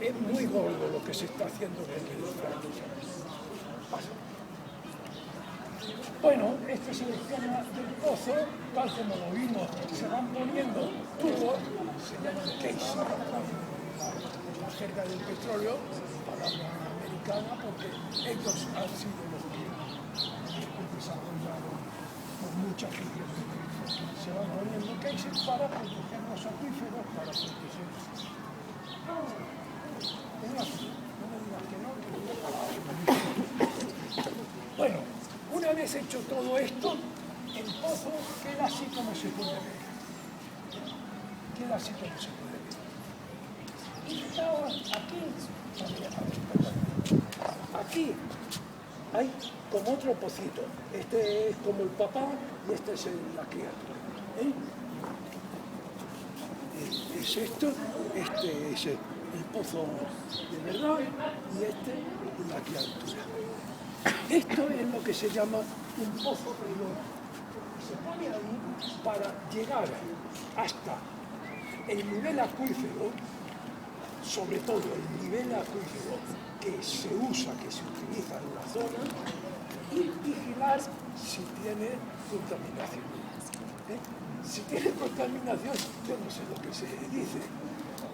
es muy gordo lo que se está haciendo con el fracking. Bueno, este es el esquema del pozo, tal como lo vimos, se van poniendo tubos, se llama casing, la jerga del petróleo, palabra americana, porque ellos han sido los que desarrollaron con mucha gente. Se van poniendo casing para proteger los acuíferos, para proteger... No me digas que no, bueno, una vez hecho todo esto, el pozo queda así como se puede ver. Queda así como se puede ver. Y aquí hay como otro pocito. Este es como el papá y este es la criatura. Es esto, este es el pozo de verdad y este es la criatura. Esto es lo que se llama un pozo redondo. Se pone ahí para llegar hasta el nivel acuífero, sobre todo el nivel acuífero que se usa, que se utiliza en la zona, y vigilar si tiene contaminación. Si tiene contaminación, yo no sé lo que se dice.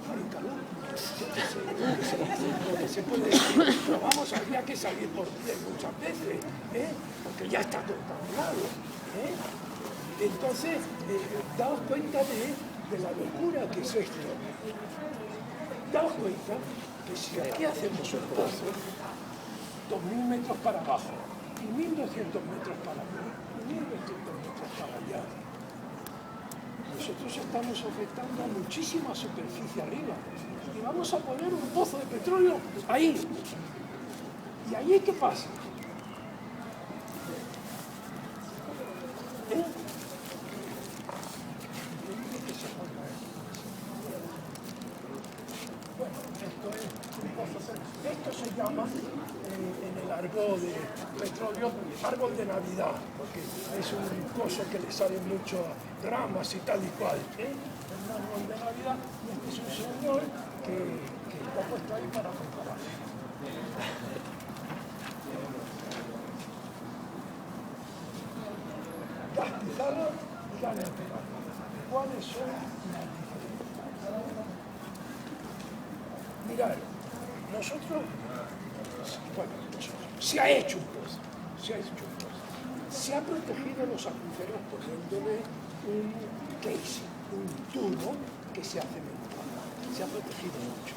Hay calor, lo que se puede decir, pero vamos, habría que salir por pie muchas veces, porque ya está contaminado. Entonces, daos cuenta de la locura que es esto. Daos cuenta que si aquí hacemos un pozo, 2.000 metros para abajo, y 1.200 metros para arriba, y 1.200 metros para allá, nosotros estamos afectando a muchísima superficie arriba y vamos a poner un pozo de petróleo ahí. ¿Y allí qué pasa? Bueno, esto es un pozo. Esto se llama en el argot de petróleo árbol de Navidad, porque es un coso que le sale mucho ramas y tal y cual. El árbol de Navidad, y este es un señor que está puesto ahí para comparar. Gas pizarra y gas natural. ¿Cuáles son las diferencias? Mirad, nosotros, se ha hecho un pozo, se ha protegido los acuíferos poniéndole un casing, un tubo que se hace mental. Se ha protegido mucho.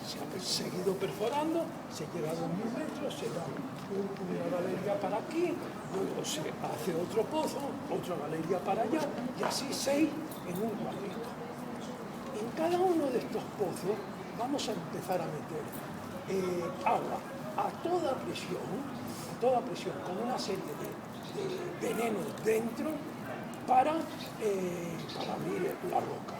Se ha seguido perforando, se llega a 2.000 metros, se da una galería para aquí, luego se hace otro pozo, otra galería para allá, y así 6 en un cuadrito. En cada uno de estos pozos vamos a empezar a meter agua a toda presión, con una serie de venenos dentro para abrir la roca.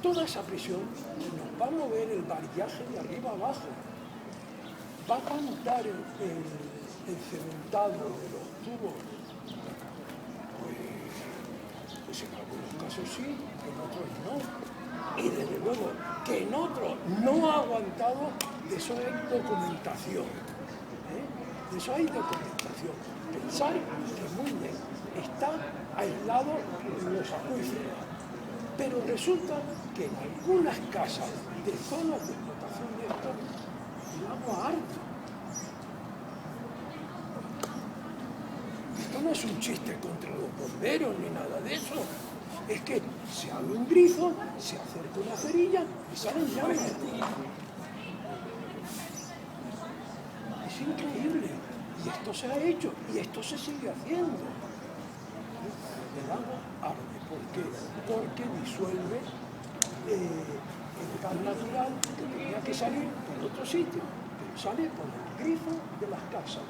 Toda esa presión nos va a mover el varillaje de arriba abajo, va a cantar el cementado de los tubos. Pues en algunos casos sí, en otros no. Y desde luego que en otros no ha aguantado, de eso hay documentación. De eso hay documentación. Pensar que Muñe está aislado en los acuíferos, pero resulta que en algunas casas de zonas de explotación de esto, el agua harta. Esto no es un chiste contra los bomberos ni nada de eso. Es que se abre un grifo, se acerca una cerilla y salen llamas. Es increíble. Y esto se ha hecho, y esto se sigue haciendo. El agua arde. ¿Por qué? Porque disuelve el gas natural que tenía que salir por otro sitio, pero sale por el grifo de las casas.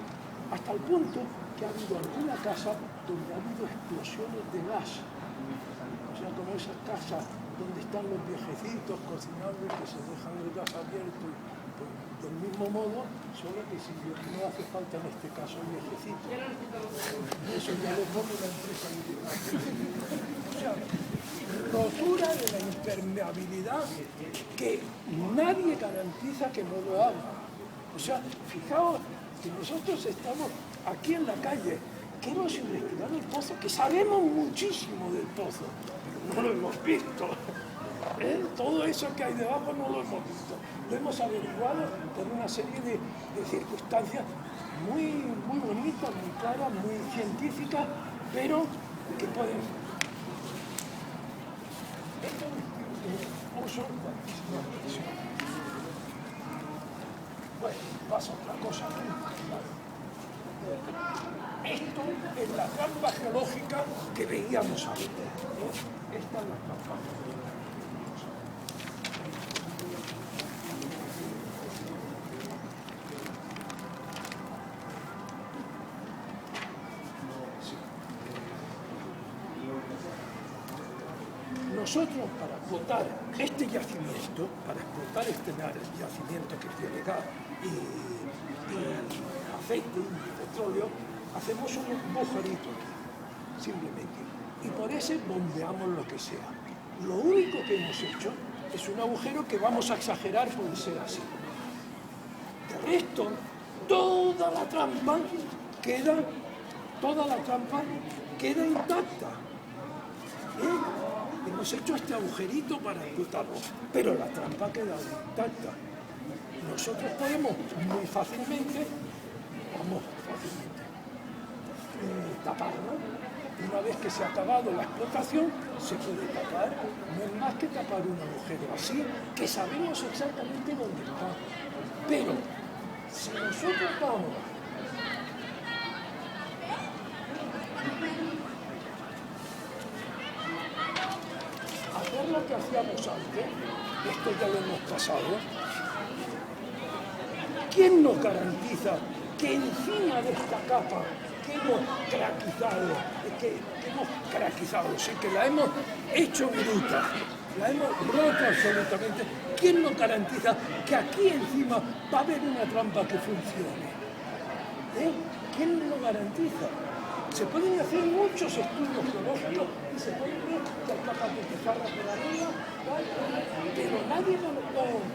Hasta el punto que ha habido alguna casa donde ha habido explosiones de gas. O sea, como esas casas donde están los viejecitos cocinando y que se dejan el gas abierto, pues, del mismo modo, solo que si no hace falta en este caso el viejecito. Eso ya lo pone la empresa individual. O sea, rotura de la impermeabilidad que nadie garantiza que no lo haga. O sea, fijaos que nosotros estamos aquí en la calle, que hemos investigado el pozo, que sabemos muchísimo del pozo, pero no lo hemos visto. Todo eso que hay debajo no lo hemos visto. Lo hemos averiguado por una serie de circunstancias muy bonitas, muy claras, muy científicas, pero que pueden... Esto es un uso de altísima presión. Bueno, pasa otra cosa. Esto es la trampa geológica que veíamos antes. Esta es la trampa geológica. Nosotros, para explotar este yacimiento, para explotar este yacimiento que tiene gas y aceite y petróleo, hacemos un agujerito aquí, simplemente. Y por ese bombeamos lo que sea. Lo único que hemos hecho es un agujero que vamos a exagerar por ser así. De resto, toda la trampa queda intacta. Hemos hecho este agujerito para explotarlo, pero la trampa ha quedado intacta. Nosotros podemos muy fácilmente, taparlo. Una vez que se ha acabado la explotación, se puede tapar. No es más que tapar un agujero así, que sabemos exactamente dónde está. Pero, si nosotros vamos hacer lo que hacíamos antes, esto ya lo hemos pasado, ¿quién nos garantiza que encima de esta capa que hemos craquizado, sí, que la hemos hecho bruta, la hemos roto absolutamente, ¿quién nos garantiza que aquí encima va a haber una trampa que funcione? ¿Quién lo garantiza? Se pueden hacer muchos estudios geológicos y se pueden ver que hay capas de pizarra por arriba, pero nadie nos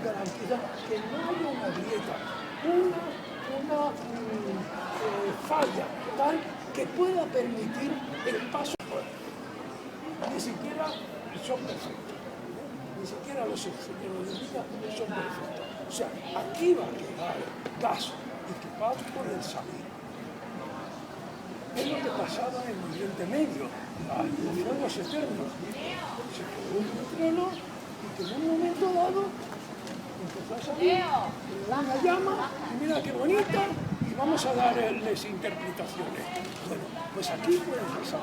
garantiza que no haya una grieta, una falla tal que pueda permitir el paso. Ni siquiera son perfectos, ni siquiera los ingenieros de minas son perfectos. O sea, aquí va a quedar gas y que va por el salir. Es lo que pasaba en el Oriente Medio, los fuegos eternos. Se quedó un petróleo y que en un momento dado empezó a salir una llama, y mira qué bonita, y vamos a darles interpretaciones. Bueno, pues aquí puede pasar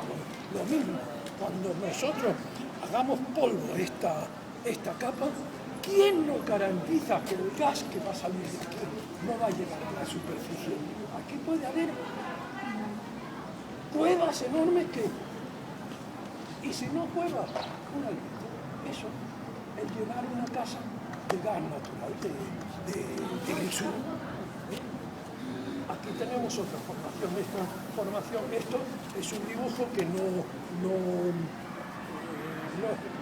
lo mismo. Cuando nosotros hagamos polvo esta capa, ¿quién nos garantiza que el gas que va a salir de aquí no va a llegar a la superficie? Aquí puede haber cuevas enormes y si no cuevas, un aliento. Eso es llenar una casa de gas natural, del sur. Aquí tenemos otra formación. Esta formación, esto es un dibujo que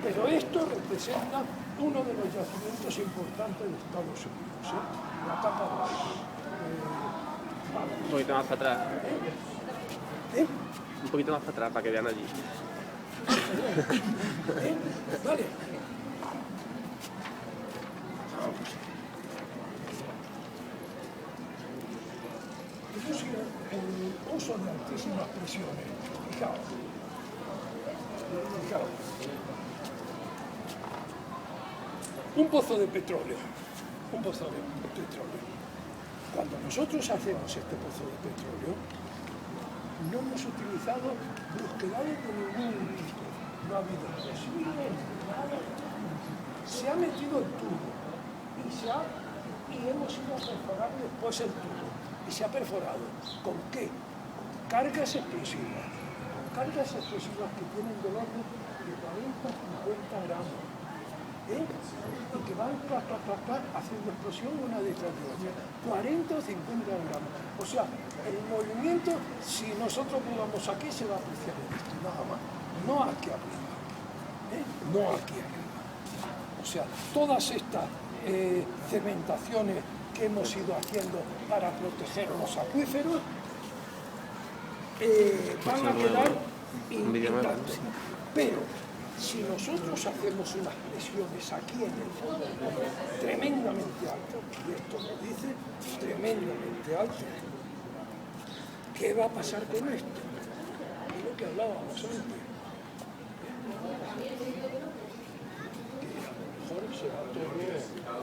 pero esto representa uno de los yacimientos importantes de Estados Unidos, la capa Un poquito más para atrás. Un poquito más para atrás para que vean allí. Vale. El uso de altísimas presiones. Fijaos. Un pozo de petróleo. Cuando nosotros hacemos este pozo de petróleo, no hemos utilizado brusquedades de ningún tipo. No ha habido residuos, nada. Se ha metido el tubo y hemos ido a perforar después el tubo. Y se ha perforado. ¿Con qué? Con cargas explosivas. Con cargas explosivas que tienen del orden de 40 a 50 gramos. Y que van haciendo explosión una detrás de otra. 40 o 50 gramos. O sea, el movimiento, si nosotros pongamos aquí, se va a apreciar esto, nada más. No aquí arriba. No aquí arriba. O sea, todas estas cementaciones que hemos ido haciendo para proteger los acuíferos van a quedar intactos. Pero si nosotros hacemos unas presiones aquí en el fondo del mar tremendamente altas, y esto lo dice, tremendamente altas, ¿qué va a pasar con esto? Es lo que hablábamos antes. Que a lo mejor se va todo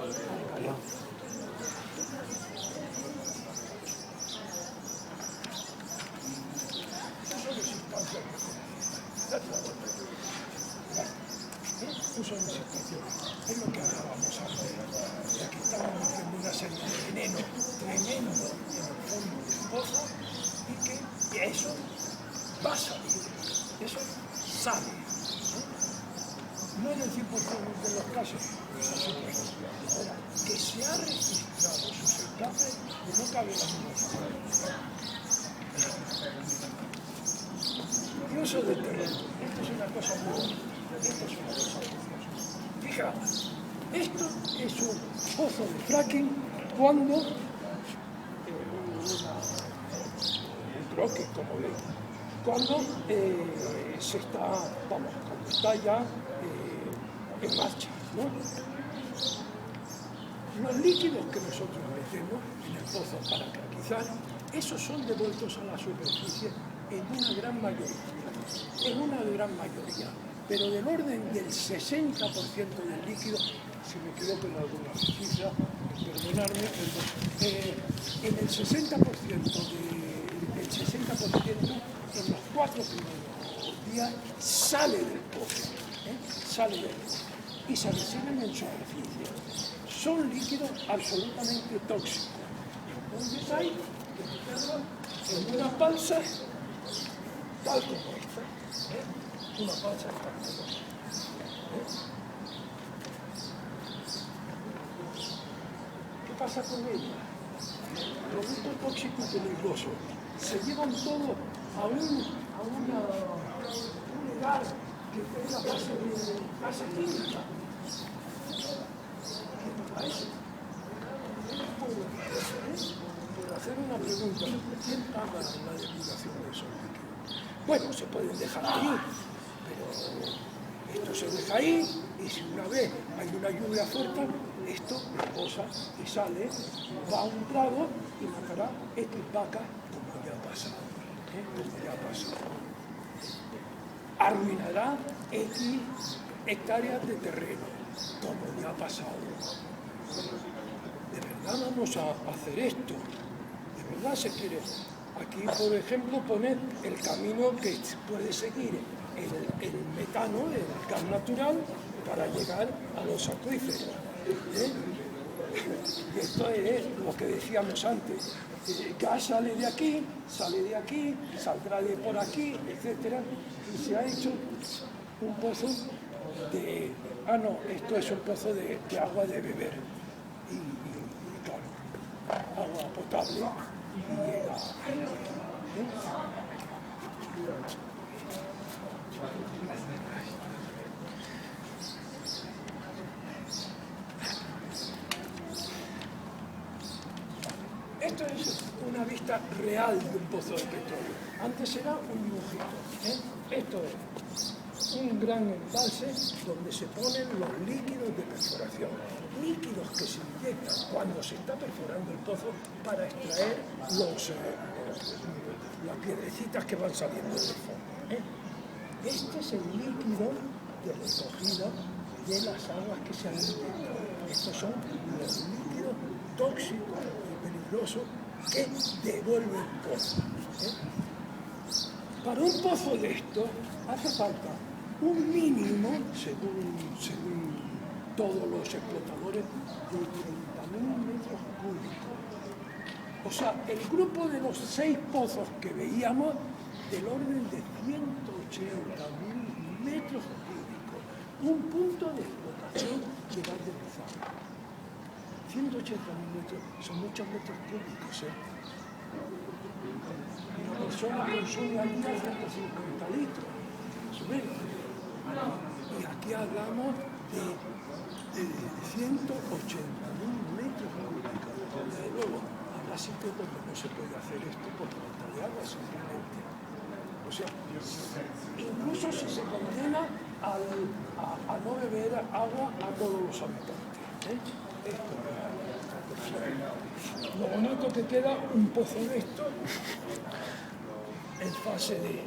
al calor. Uso de situaciones. Es lo que hablábamos antes. Y aquí estamos metiendo una serie de veneno tremendo en el fondo del pozo y que eso va a salir. Eso sale. No en el 100% de los casos, por supuesto. Ahora, que se ha registrado sus escapes, no cabe la duda. Y uso de terreno. Esto es una cosa muy bonita. Esto es una cosa preciosa. Fijaos, esto es un pozo de fracking cuando un troque, como veis, cuando se está, cuando está ya en marcha, ¿no? Los líquidos que nosotros metemos en el pozo para craquizar, esos son devueltos a la superficie en una gran mayoría, pero del orden del 60% del líquido, si me equivoco en alguna cifra, perdonadme, en el 60% en los 4 primeros días sale del pozo, y se reciben en superficie. Son líquidos absolutamente tóxicos. Entonces hay que meterlos en una balsa tal como esta, una balsa tal como esta. ¿Qué pasa con ella? Producto tóxico y peligroso. Se llevan todo a un lugar que tenga base química. ¿Qué eso? Por hacer una pregunta, ¿quién paga la depuración de esos líquidos? Bueno, se pueden dejar ahí, pero esto se deja ahí y si una vez hay una lluvia fuerte, esto reposa y sale, va a un prado y matará X vacas como ya ha pasado. Como ya ha pasado. Arruinará X hectáreas de terreno, como ya ha pasado. ¿De verdad vamos a hacer esto? ¿De verdad se quiere? Aquí, por ejemplo, poner el camino que puede seguir el metano, el gas natural, para llegar a los acuíferos. Y esto es lo que decíamos antes. El gas sale de aquí, saldrá de por aquí, etc. Y se ha hecho un pozo de... Ah, no, esto es un pozo de agua de beber. Y claro, agua potable. Y llega... Esto es una vista real de un pozo de petróleo. Antes era un dibujito. Esto es un gran embalse donde se ponen los líquidos de perforación. Líquidos que se inyectan cuando se está perforando el pozo para extraer las piedrecitas que van saliendo del fondo. Este es el líquido de recogida de las aguas que se han inyectado. Estos son los líquidos tóxicos y peligrosos peligroso que devuelve el pozo. Para un pozo de esto hace falta un mínimo, según todos los explotadores, de 30.000 metros cúbicos. O sea, el grupo de los 6 pozos que veíamos, del orden de 180.000 metros cúbicos. Un punto de explotación de gas de metano. 180.000 metros, son muchos metros cúbicos, ¿eh? Una persona consume al día 150 litros, más o menos. Y aquí hablamos de 180.000 metros cúbicos. Desde luego, habrá sitios donde no se puede hacer esto por falta de agua, simplemente. O sea, incluso si se condena a no beber agua a todos los habitantes. Esto es lo bonito que queda un pozo de esto en fase de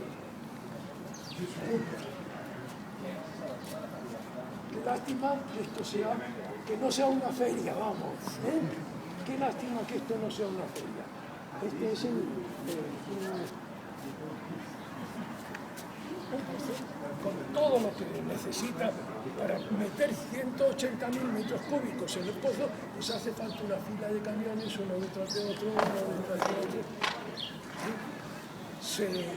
qué lástima que esto sea, que no sea una feria, vamos. Qué lástima que esto no sea una feria. Este es con todo lo que necesita para meter 180.000 metros cúbicos en el pozo, pues hace falta una fila de camiones, uno detrás de otro, uno detrás de otro.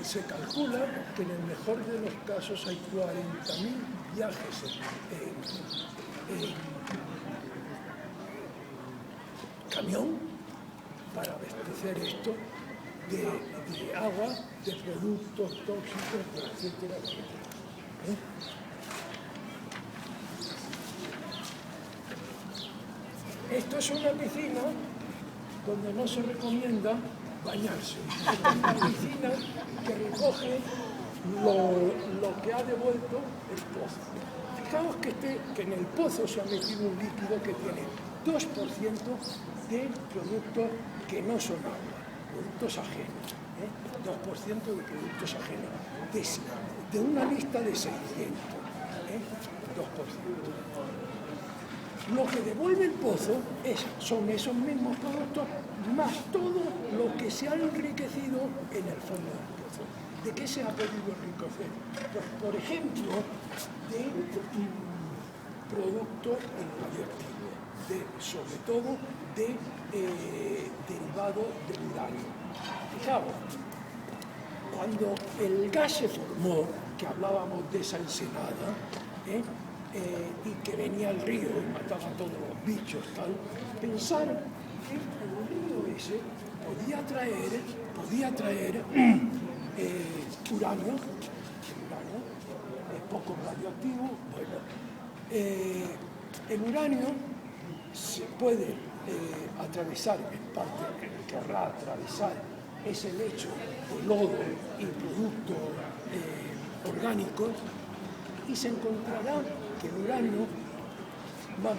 Se calcula que en el mejor de los casos hay 40.000 viajes en camión para abastecer esto de agua, de productos tóxicos, etcétera, etcétera. Esto es una piscina donde no se recomienda bañarse. Esta es una piscina que recoge lo que ha devuelto el pozo. Fijaos que en el pozo se ha metido un líquido que tiene 2% de productos que no son agua, productos ajenos. 2% de productos ajenos. De una lista de 600. 2%. Lo que devuelve el pozo son esos mismos productos más todo lo que se ha enriquecido en el fondo del pozo. ¿De qué se ha podido enriquecer? Pues, por ejemplo, de productos radioactivos, sobre todo de derivado del uranio. Fijaos, cuando el gas se formó, que hablábamos de esa ensenada, y que venía el río y mataba a todos los bichos, tal, pensar que el río ese podía traer uranio, es poco radioactivo. Bueno, el uranio se puede atravesar, en parte querrá atravesar ese lecho de lodo y productos orgánicos, y se encontrará que el uranio va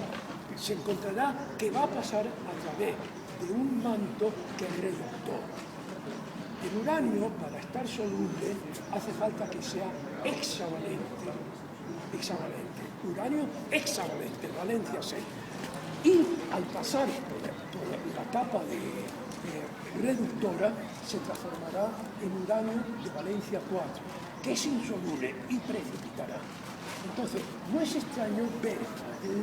a pasar a través de un manto que es reductor. El uranio, para estar soluble, hace falta que sea hexavalente. Uranio hexavalente, valencia 6. Y al pasar por la capa reductora, se transformará en uranio de valencia 4, que es insoluble y precipitará. Entonces, no es extraño ver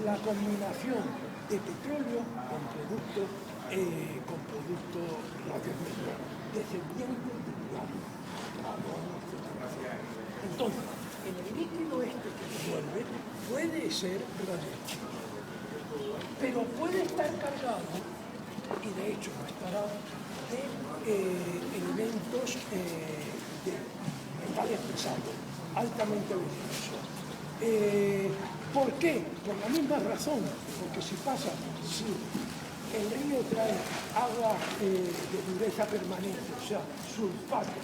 la combinación de petróleo con productos radioactivos, descendientes del uranio. Entonces, en el líquido este que devuelve puede ser radioactivo, pero puede estar cargado, y de hecho lo estará, de elementos de metales pesados, altamente venenosos. ¿Por qué? Por la misma razón, porque si el río trae agua de dureza permanente, o sea, sulfato,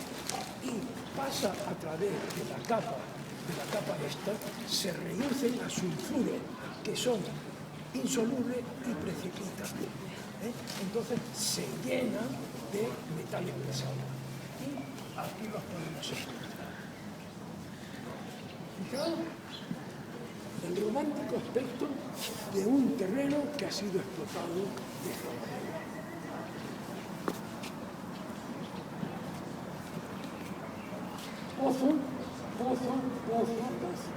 y pasa a través de la capa esta, se reducen a sulfuros, que son insolubles y precipitan. Entonces se llena de metales pesados. Y aquí los podemos encontrar. Fijaos el romántico aspecto de un terreno que ha sido explotado de esta manera. pozo, pozo, pozo.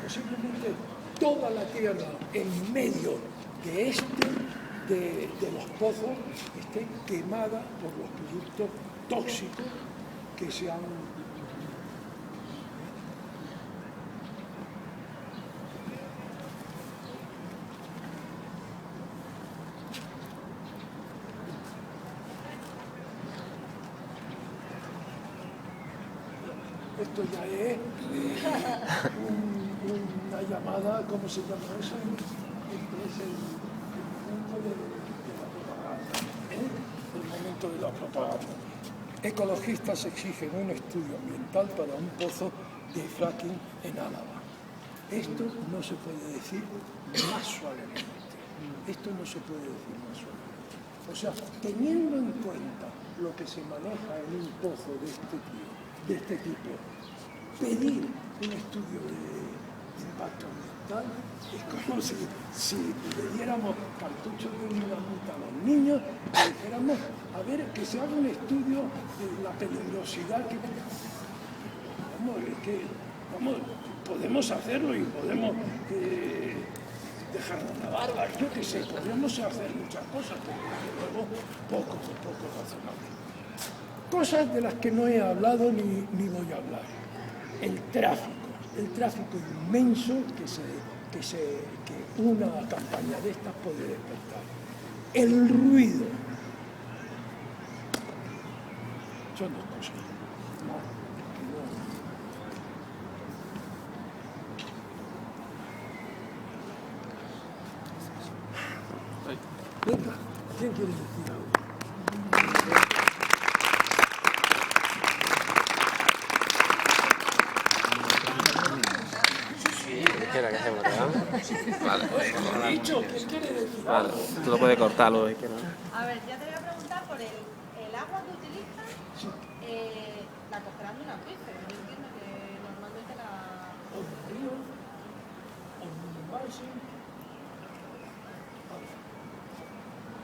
Posiblemente toda la tierra en medio de de los pozos esté quemada por los productos tóxicos que se han... Esto ya es una llamada, ¿cómo se llama eso? Es el momento de la propaganda. El momento de la propaganda. Ecologistas exigen un estudio ambiental para un pozo de fracking en Álava. Esto no se puede decir más suavemente. Esto no se puede decir más suavemente. O sea, teniendo en cuenta lo que se maneja en un pozo de este tipo, pedir un estudio de impacto ambiental es como si le diéramos cartuchos de dinamita a los niños y dijéramos, a ver, que se haga un estudio de la peligrosidad que... Vamos, podemos hacerlo y podemos dejarnos la barba, yo qué sé, podemos hacer muchas cosas, pero luego poco razonable. Cosas de las que no he hablado ni voy a hablar. El tráfico inmenso que una campaña de estas puede despertar. El ruido. Son dos cosas. Venga, ¿quién quiere decir algo? ¿Qué hacemos? Vale. ¿Quién quiere decir Vale, tú lo puedes cortar luego. A ver, ya te voy a preguntar por el agua que utilizas, la cogerán de un acuífero. Yo entiendo que normalmente la... O del río, o del embalse.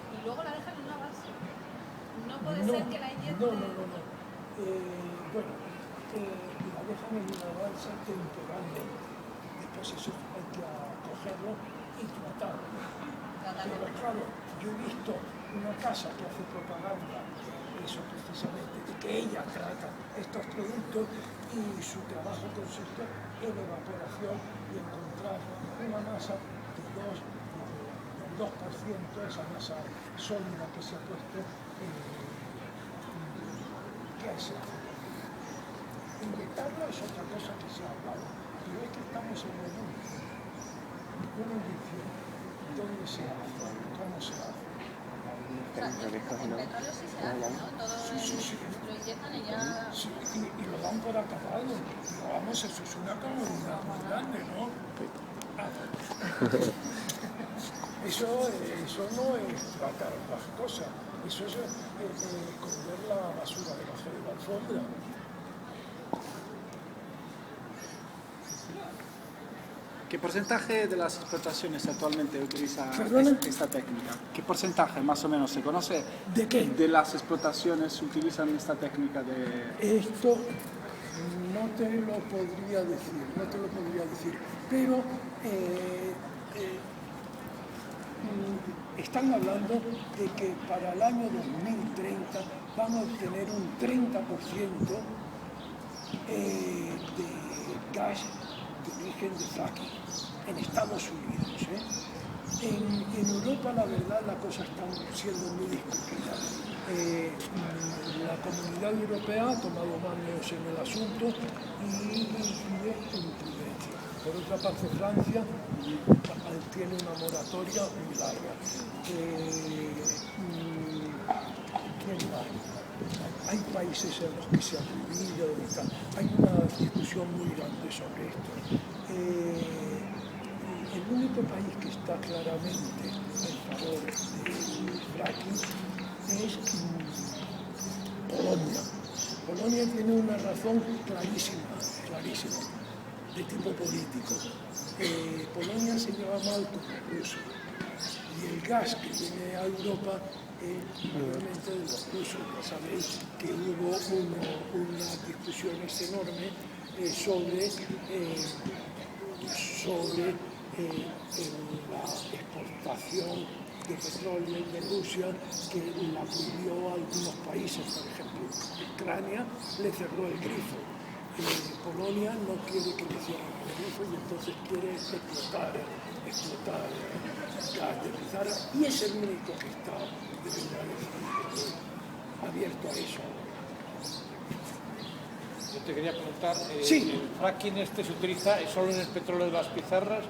Y luego la dejan en una base. No puede ser que la inyecten... No. Bueno, la dejan en una balsa temporalmente. Después eso hay que cogerlo y tratarlo. Pero claro, yo he visto una casa que hace propaganda de eso precisamente, de que ella trata estos productos y su trabajo consiste en evaporación y encontrar una masa de 2%, esa masa sólida que se ha puesto, ¿qué es eso? Inyectarlo es otra cosa que se ha hablado, pero es que estamos en el mundo. Una inyección, ¿dónde se hace? ¿Cómo se hace? O sea, en petróleo sí se hace, ¿no? Todo Sí. lo inyectan y ya... Sí, y lo dan por acabado. Vamos, eso es una comodidad muy grande, ¿no? Eso no es tratar las cosas, eso es esconder la basura debajo de la alfombra. ¿Qué porcentaje de las explotaciones actualmente utiliza esta técnica? ¿Qué porcentaje más o menos se conoce? ¿De qué? De las explotaciones utilizan esta técnica de... Esto no te lo podría decir, pero están hablando de que para el año 2030 vamos a obtener un 30% de gas de origen de fracking en Estados Unidos. En Europa, la verdad, las cosas están siendo muy discutidas. La Comunidad Europea ha tomado manos en el asunto y es imprudencia. Por otra parte, Francia tiene una moratoria muy larga. ¿Quién más? Hay países en los que se ha prohibido y tal. Hay una discusión muy grande sobre esto. El único país que está claramente a favor del fracking es Polonia. Polonia tiene una razón clarísima. de tipo político. Polonia se lleva mal con los rusos y el gas que viene a Europa es mayormente de los rusos. Ya sabéis que hubo unas discusiones enormes sobre la exportación de petróleo de Rusia, que la prohibió a algunos países. Por ejemplo, Ucrania le cerró el grifo. Polonia no quiere que le cierren el grifo y entonces quiere explotar gas de pizarra, y es el único que está de verdad abierto a eso. Yo te quería preguntar, Sí. ¿el fracking este se utiliza solo en el petróleo de las pizarras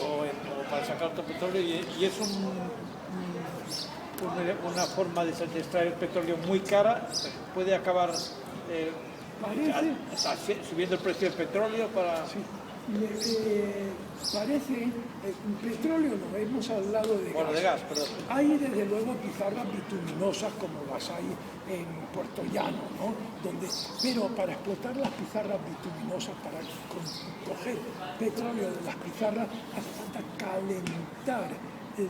o para sacar otro petróleo y es una forma de extraer el petróleo muy cara? ¿Puede acabar subiendo el precio del petróleo para...? Sí. Parece, petróleo no, hemos hablado de Bueno, gas. de gas, perdón. Hay desde luego pizarras bituminosas como las hay en Puerto Llano, ¿no? Pero para explotar las pizarras bituminosas, para coger petróleo de las pizarras, hace falta calentar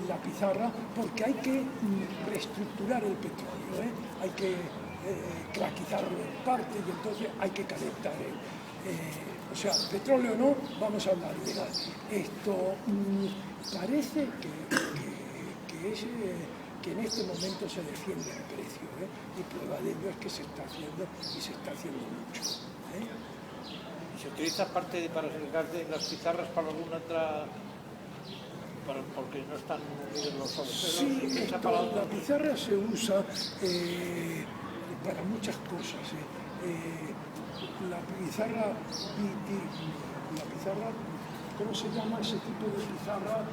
la pizarra porque hay que reestructurar el petróleo, ¿eh? Hay que craquizarlo en parte y entonces hay que calentar o sea, petróleo no, vamos a hablar de gas. Esto parece que en este momento se defiende el precio, y prueba de ello es que se está haciendo y se está haciendo mucho. ¿Y se utiliza parte para el gas de las pizarras para alguna otra...? Porque no están unidos los solos. Sí, la pizarra se usa para muchas cosas. La pizarra, ¿cómo se llama ese tipo de pizarra?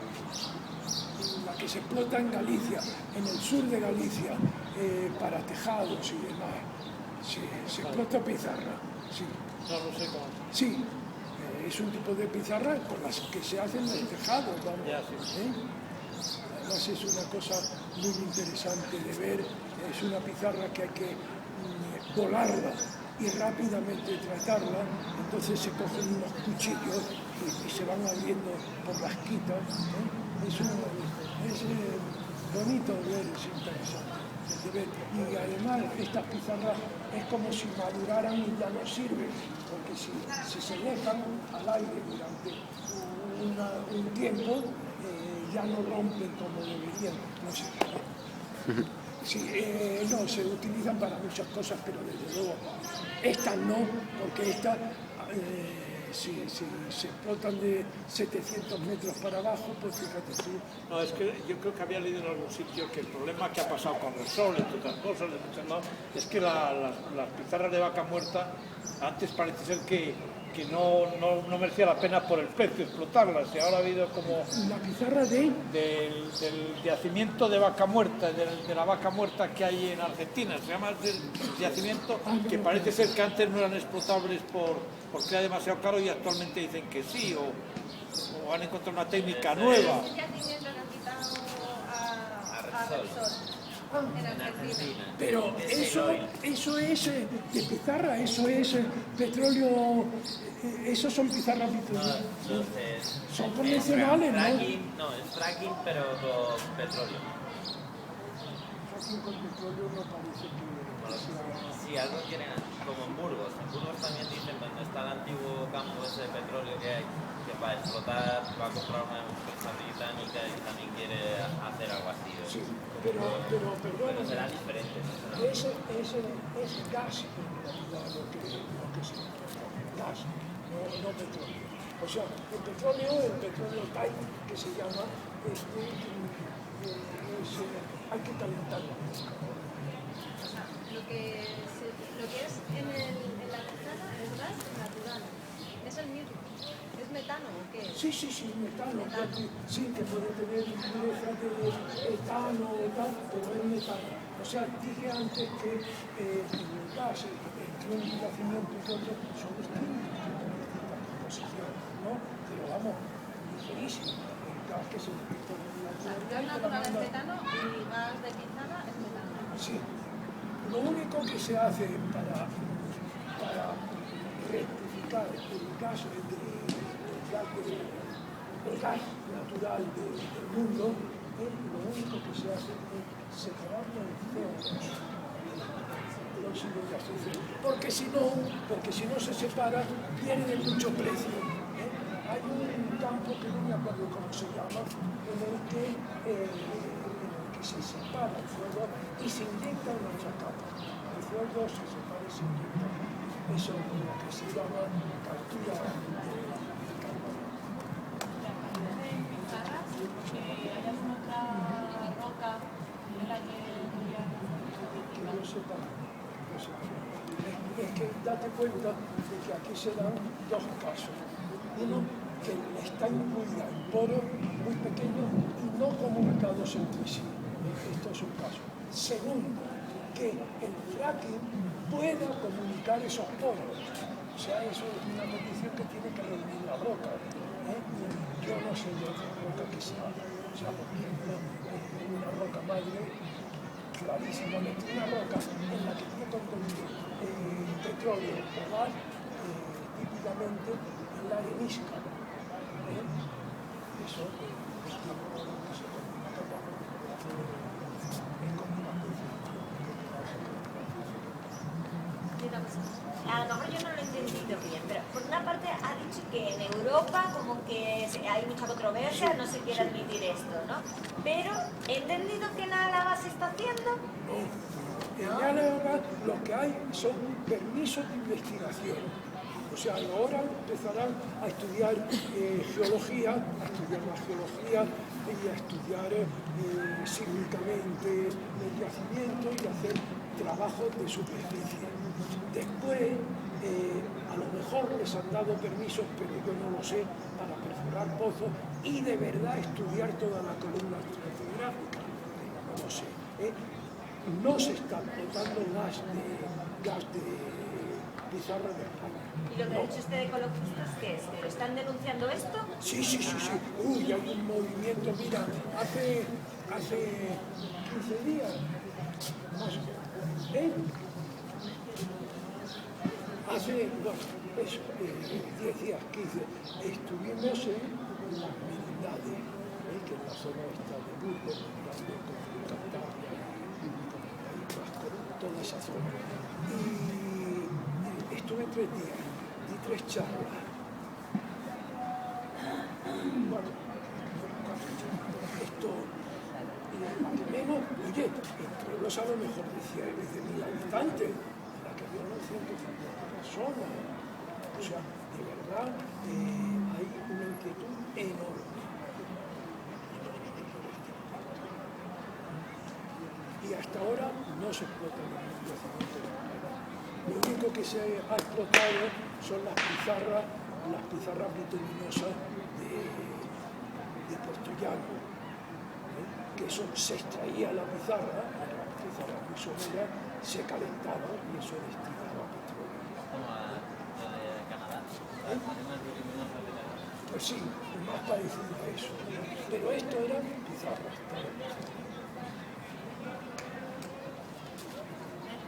La que se explota en Galicia, en el sur de Galicia, para tejados y demás. Se explota pizarra, sí. No sé cómo. Sí, es un tipo de pizarra con las que se hacen los tejados, vamos. Ya, sí. Además es una cosa muy interesante de ver, es una pizarra que hay que volarla y rápidamente tratarla, entonces se cogen unos cuchillos y se van abriendo por las quitas. Es bonito de ver, es interesante de ver. Y además estas pizarras es como si maduraran y ya no sirven, porque si se dejan al aire durante un tiempo, ya no rompen como deberían, no sé. Sí, no, se utilizan para muchas cosas, pero desde luego estas no, porque estas si se explotan de 700 metros para abajo, pues fíjate tú. No, es que yo creo que había leído en algún sitio que el problema que ha pasado con el sol, entre otras cosas, de muchos lados, es que las pizarras de vaca muerta antes parece ser que no merecía la pena por el precio explotarlas, y ahora ha habido como... La pizarra del yacimiento de vaca muerta, de la vaca muerta que hay en Argentina, se llama el yacimiento, que parece ser que antes no eran explotables porque era demasiado caro y actualmente dicen que sí, o han encontrado una técnica nueva. Ese yacimiento que han quitado a Repsol. En Argentina. Pero eso es de pizarra, eso es petróleo, esos son pizarras bituminosas. Son convencionales, ¿no? No, es fracking pero con petróleo. Fracking con petróleo no parece que sea... Sí, algo quieren, como en Burgos. En Burgos también dicen, donde está el antiguo campo ese de petróleo que hay, que para explotar va a comprar una empresa británica y también quiere hacer algo así. Sí, pero perdón, serán diferentes. es gas en realidad lo que se gas, no petróleo. O sea, el petróleo type que se llama, hay que calentarlo. Lo que es en la pizarra es gas natural. Es el mismo. ¿Es metano o qué es? Sí, metano. Sí, que puede tener impureza de etano o tal, pero es metano. O sea, dije antes que el gas, el yacimiento y todo son distintos, tienen distintas composiciones, ¿no? Pero vamos, ligerísimo. El gas que se utiliza en la Gas natural es metano y gas de pizarra es metano. Sí. Lo único que se hace para rectificar sacar el gas natural del mundo, lo único que se hace es separarlo en CO2. Porque si no se separa, pierde mucho precio. Hay un campo que no me acuerdo cómo se llama, en el que se separa el CO2 y se inyecta en otra capa. El CO2 se separa y se inyecta. Eso es lo que se llama captura de carbono. ¿Hay alguna otra roca en la que Que no sepa. Es que date cuenta de que aquí se dan dos casos. Uno, que está incluida en poros muy pequeños y no comunicados entre sí. Esto es un caso. Segundo, que el fracking pueda comunicar esos poros. O sea, eso es una condición que tiene que reunir la roca. Yo no sé de otra roca que sea. O sea, por ejemplo, una roca madre, clarísimamente, una roca en la que tiene contenido petróleo o gas, típicamente en la arenisca. Eso es a lo mejor yo no lo he entendido bien, pero por una parte ha dicho que en Europa como que hay mucha controversia, no se quiere admitir esto, ¿no? Pero he entendido que en Álava se está haciendo. En Álava lo que hay son permisos de investigación. O sea, ahora empezarán a estudiar geología, a estudiar la geología y a estudiar sísmicamente el yacimiento y hacer trabajos de superficie. Después, a lo mejor les han dado permisos, pero yo no lo sé, para perforar pozos y de verdad estudiar toda la columna estratigráfica. No lo sé. No se está explotando gas de pizarra de España. ¿Y lo que ha dicho usted de ecologistas qué es? ¿Que lo están denunciando esto? Sí. Uy, hay un movimiento, mira, hace 15 días, más o menos, hace, bueno, eso, 10 días, 15, estuvimos en las Merindades, que es la zona esta de Burgos, mirando con Cantabria y con el País Vasco, toda esa zona. Y estuve 3 días, di 3 charlas. Bueno, esto, al menos, oye, entre los a lo mejor decía 10.000 habitantes, la que vieron 150 personas. O sea, de verdad, hay una inquietud enorme. Y hasta ahora no se explota ningún yacimiento de carbono. Lo único que se ha explotado son las pizarras bituminosas de Puertollano, que eso se extraía la pizarra muy somera, se calentaba y eso destilaba petróleo. Como lo de Canadá, las arenas bituminosas de Canadá. Pues sí, más parecido a eso. Pero esto eran pizarras.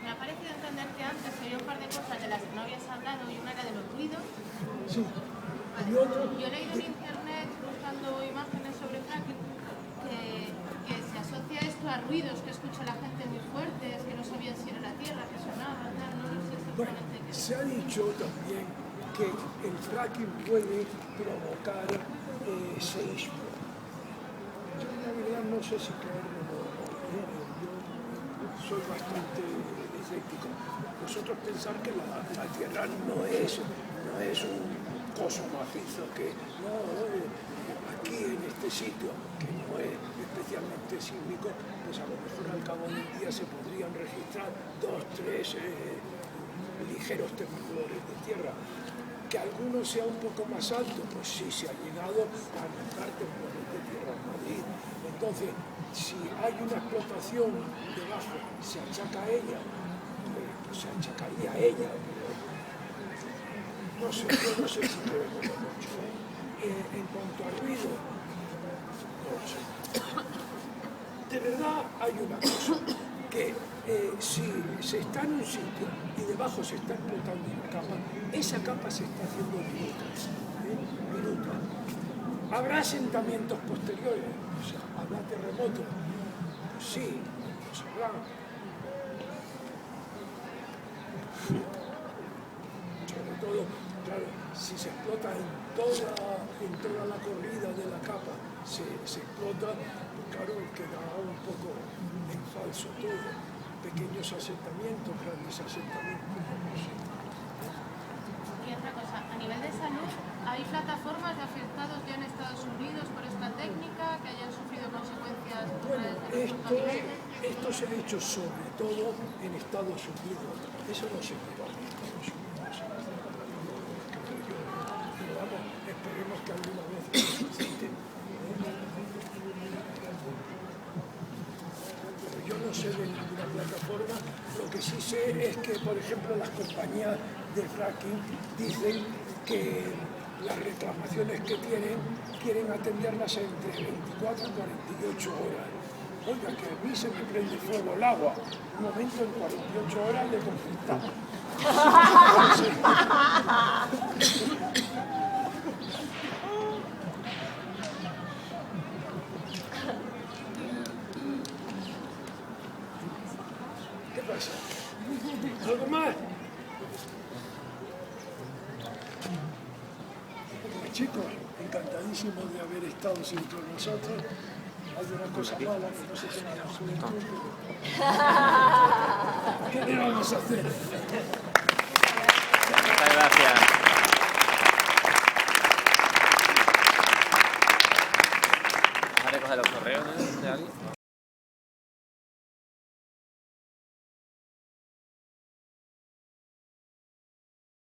Me ha parecido entenderte antes, que había un par de cosas de las que no habías hablado y una era de los ruidos. Sí. Vale. Y otro, Yo he leído en internet, buscando imágenes sobre fracking, que se asocia esto a ruidos que escucha la gente muy fuertes, que no sabían si era la tierra, que sonaba, tal, no sé bueno, exactamente qué. se ha dicho también que el fracking puede provocar seísmo. Yo la verdad no sé si creerlo o no. Yo soy bastante escéptico. Vosotros pensar que la Tierra no es un coso macizo que aquí en este sitio, que no es especialmente sísmico, pues a lo mejor al cabo de un día se podrían registrar 2, 3 ligeros temblores de tierra. Que alguno sea un poco más alto, pues sí, se ha llegado a notar temblores de tierra en Madrid. Entonces, si hay una explotación debajo, se achaca a ella, pues se achacaría a ella. No sé, yo no sé si creo mucho. En cuanto al ruido, no lo sé. de verdad hay una cosa, que si se está en un sitio y debajo se está explotando una capa, esa capa se está haciendo minutos. Habrá asentamientos posteriores, o sea, habrá terremotos, pues sí, pues habrá. Sobre todo, claro, si se explota en toda la corrida de la capa, se explota, pues claro, queda un poco en falso todo. Pequeños asentamientos, grandes asentamientos, no sé. Y otra cosa, a nivel de salud, ¿hay plataformas de afectados ya en Estados Unidos por esta técnica que hayan sufrido consecuencias? Bueno, esto se ha hecho sobre todo en Estados Unidos. Eso no se lleva en Estados Unidos. Pero vamos, esperemos que alguna vez suscite. Pero yo no sé de ninguna plataforma. Lo que sí sé es que, por ejemplo, las compañías de fracking dicen que las reclamaciones que quieren atenderlas entre 24 y 48 horas. Oiga, que a mí se me prende fuego el agua. Un momento, en 48 horas le confrontamos. ¿Qué pasa? ¿Algo más? Chicos, encantadísimo de haber estado entre nosotros. Hay una cosa mala que no se tenga suerte. ¿Qué le vamos a hacer? Muchas gracias. ¿Vas a recoger los correos de alguien?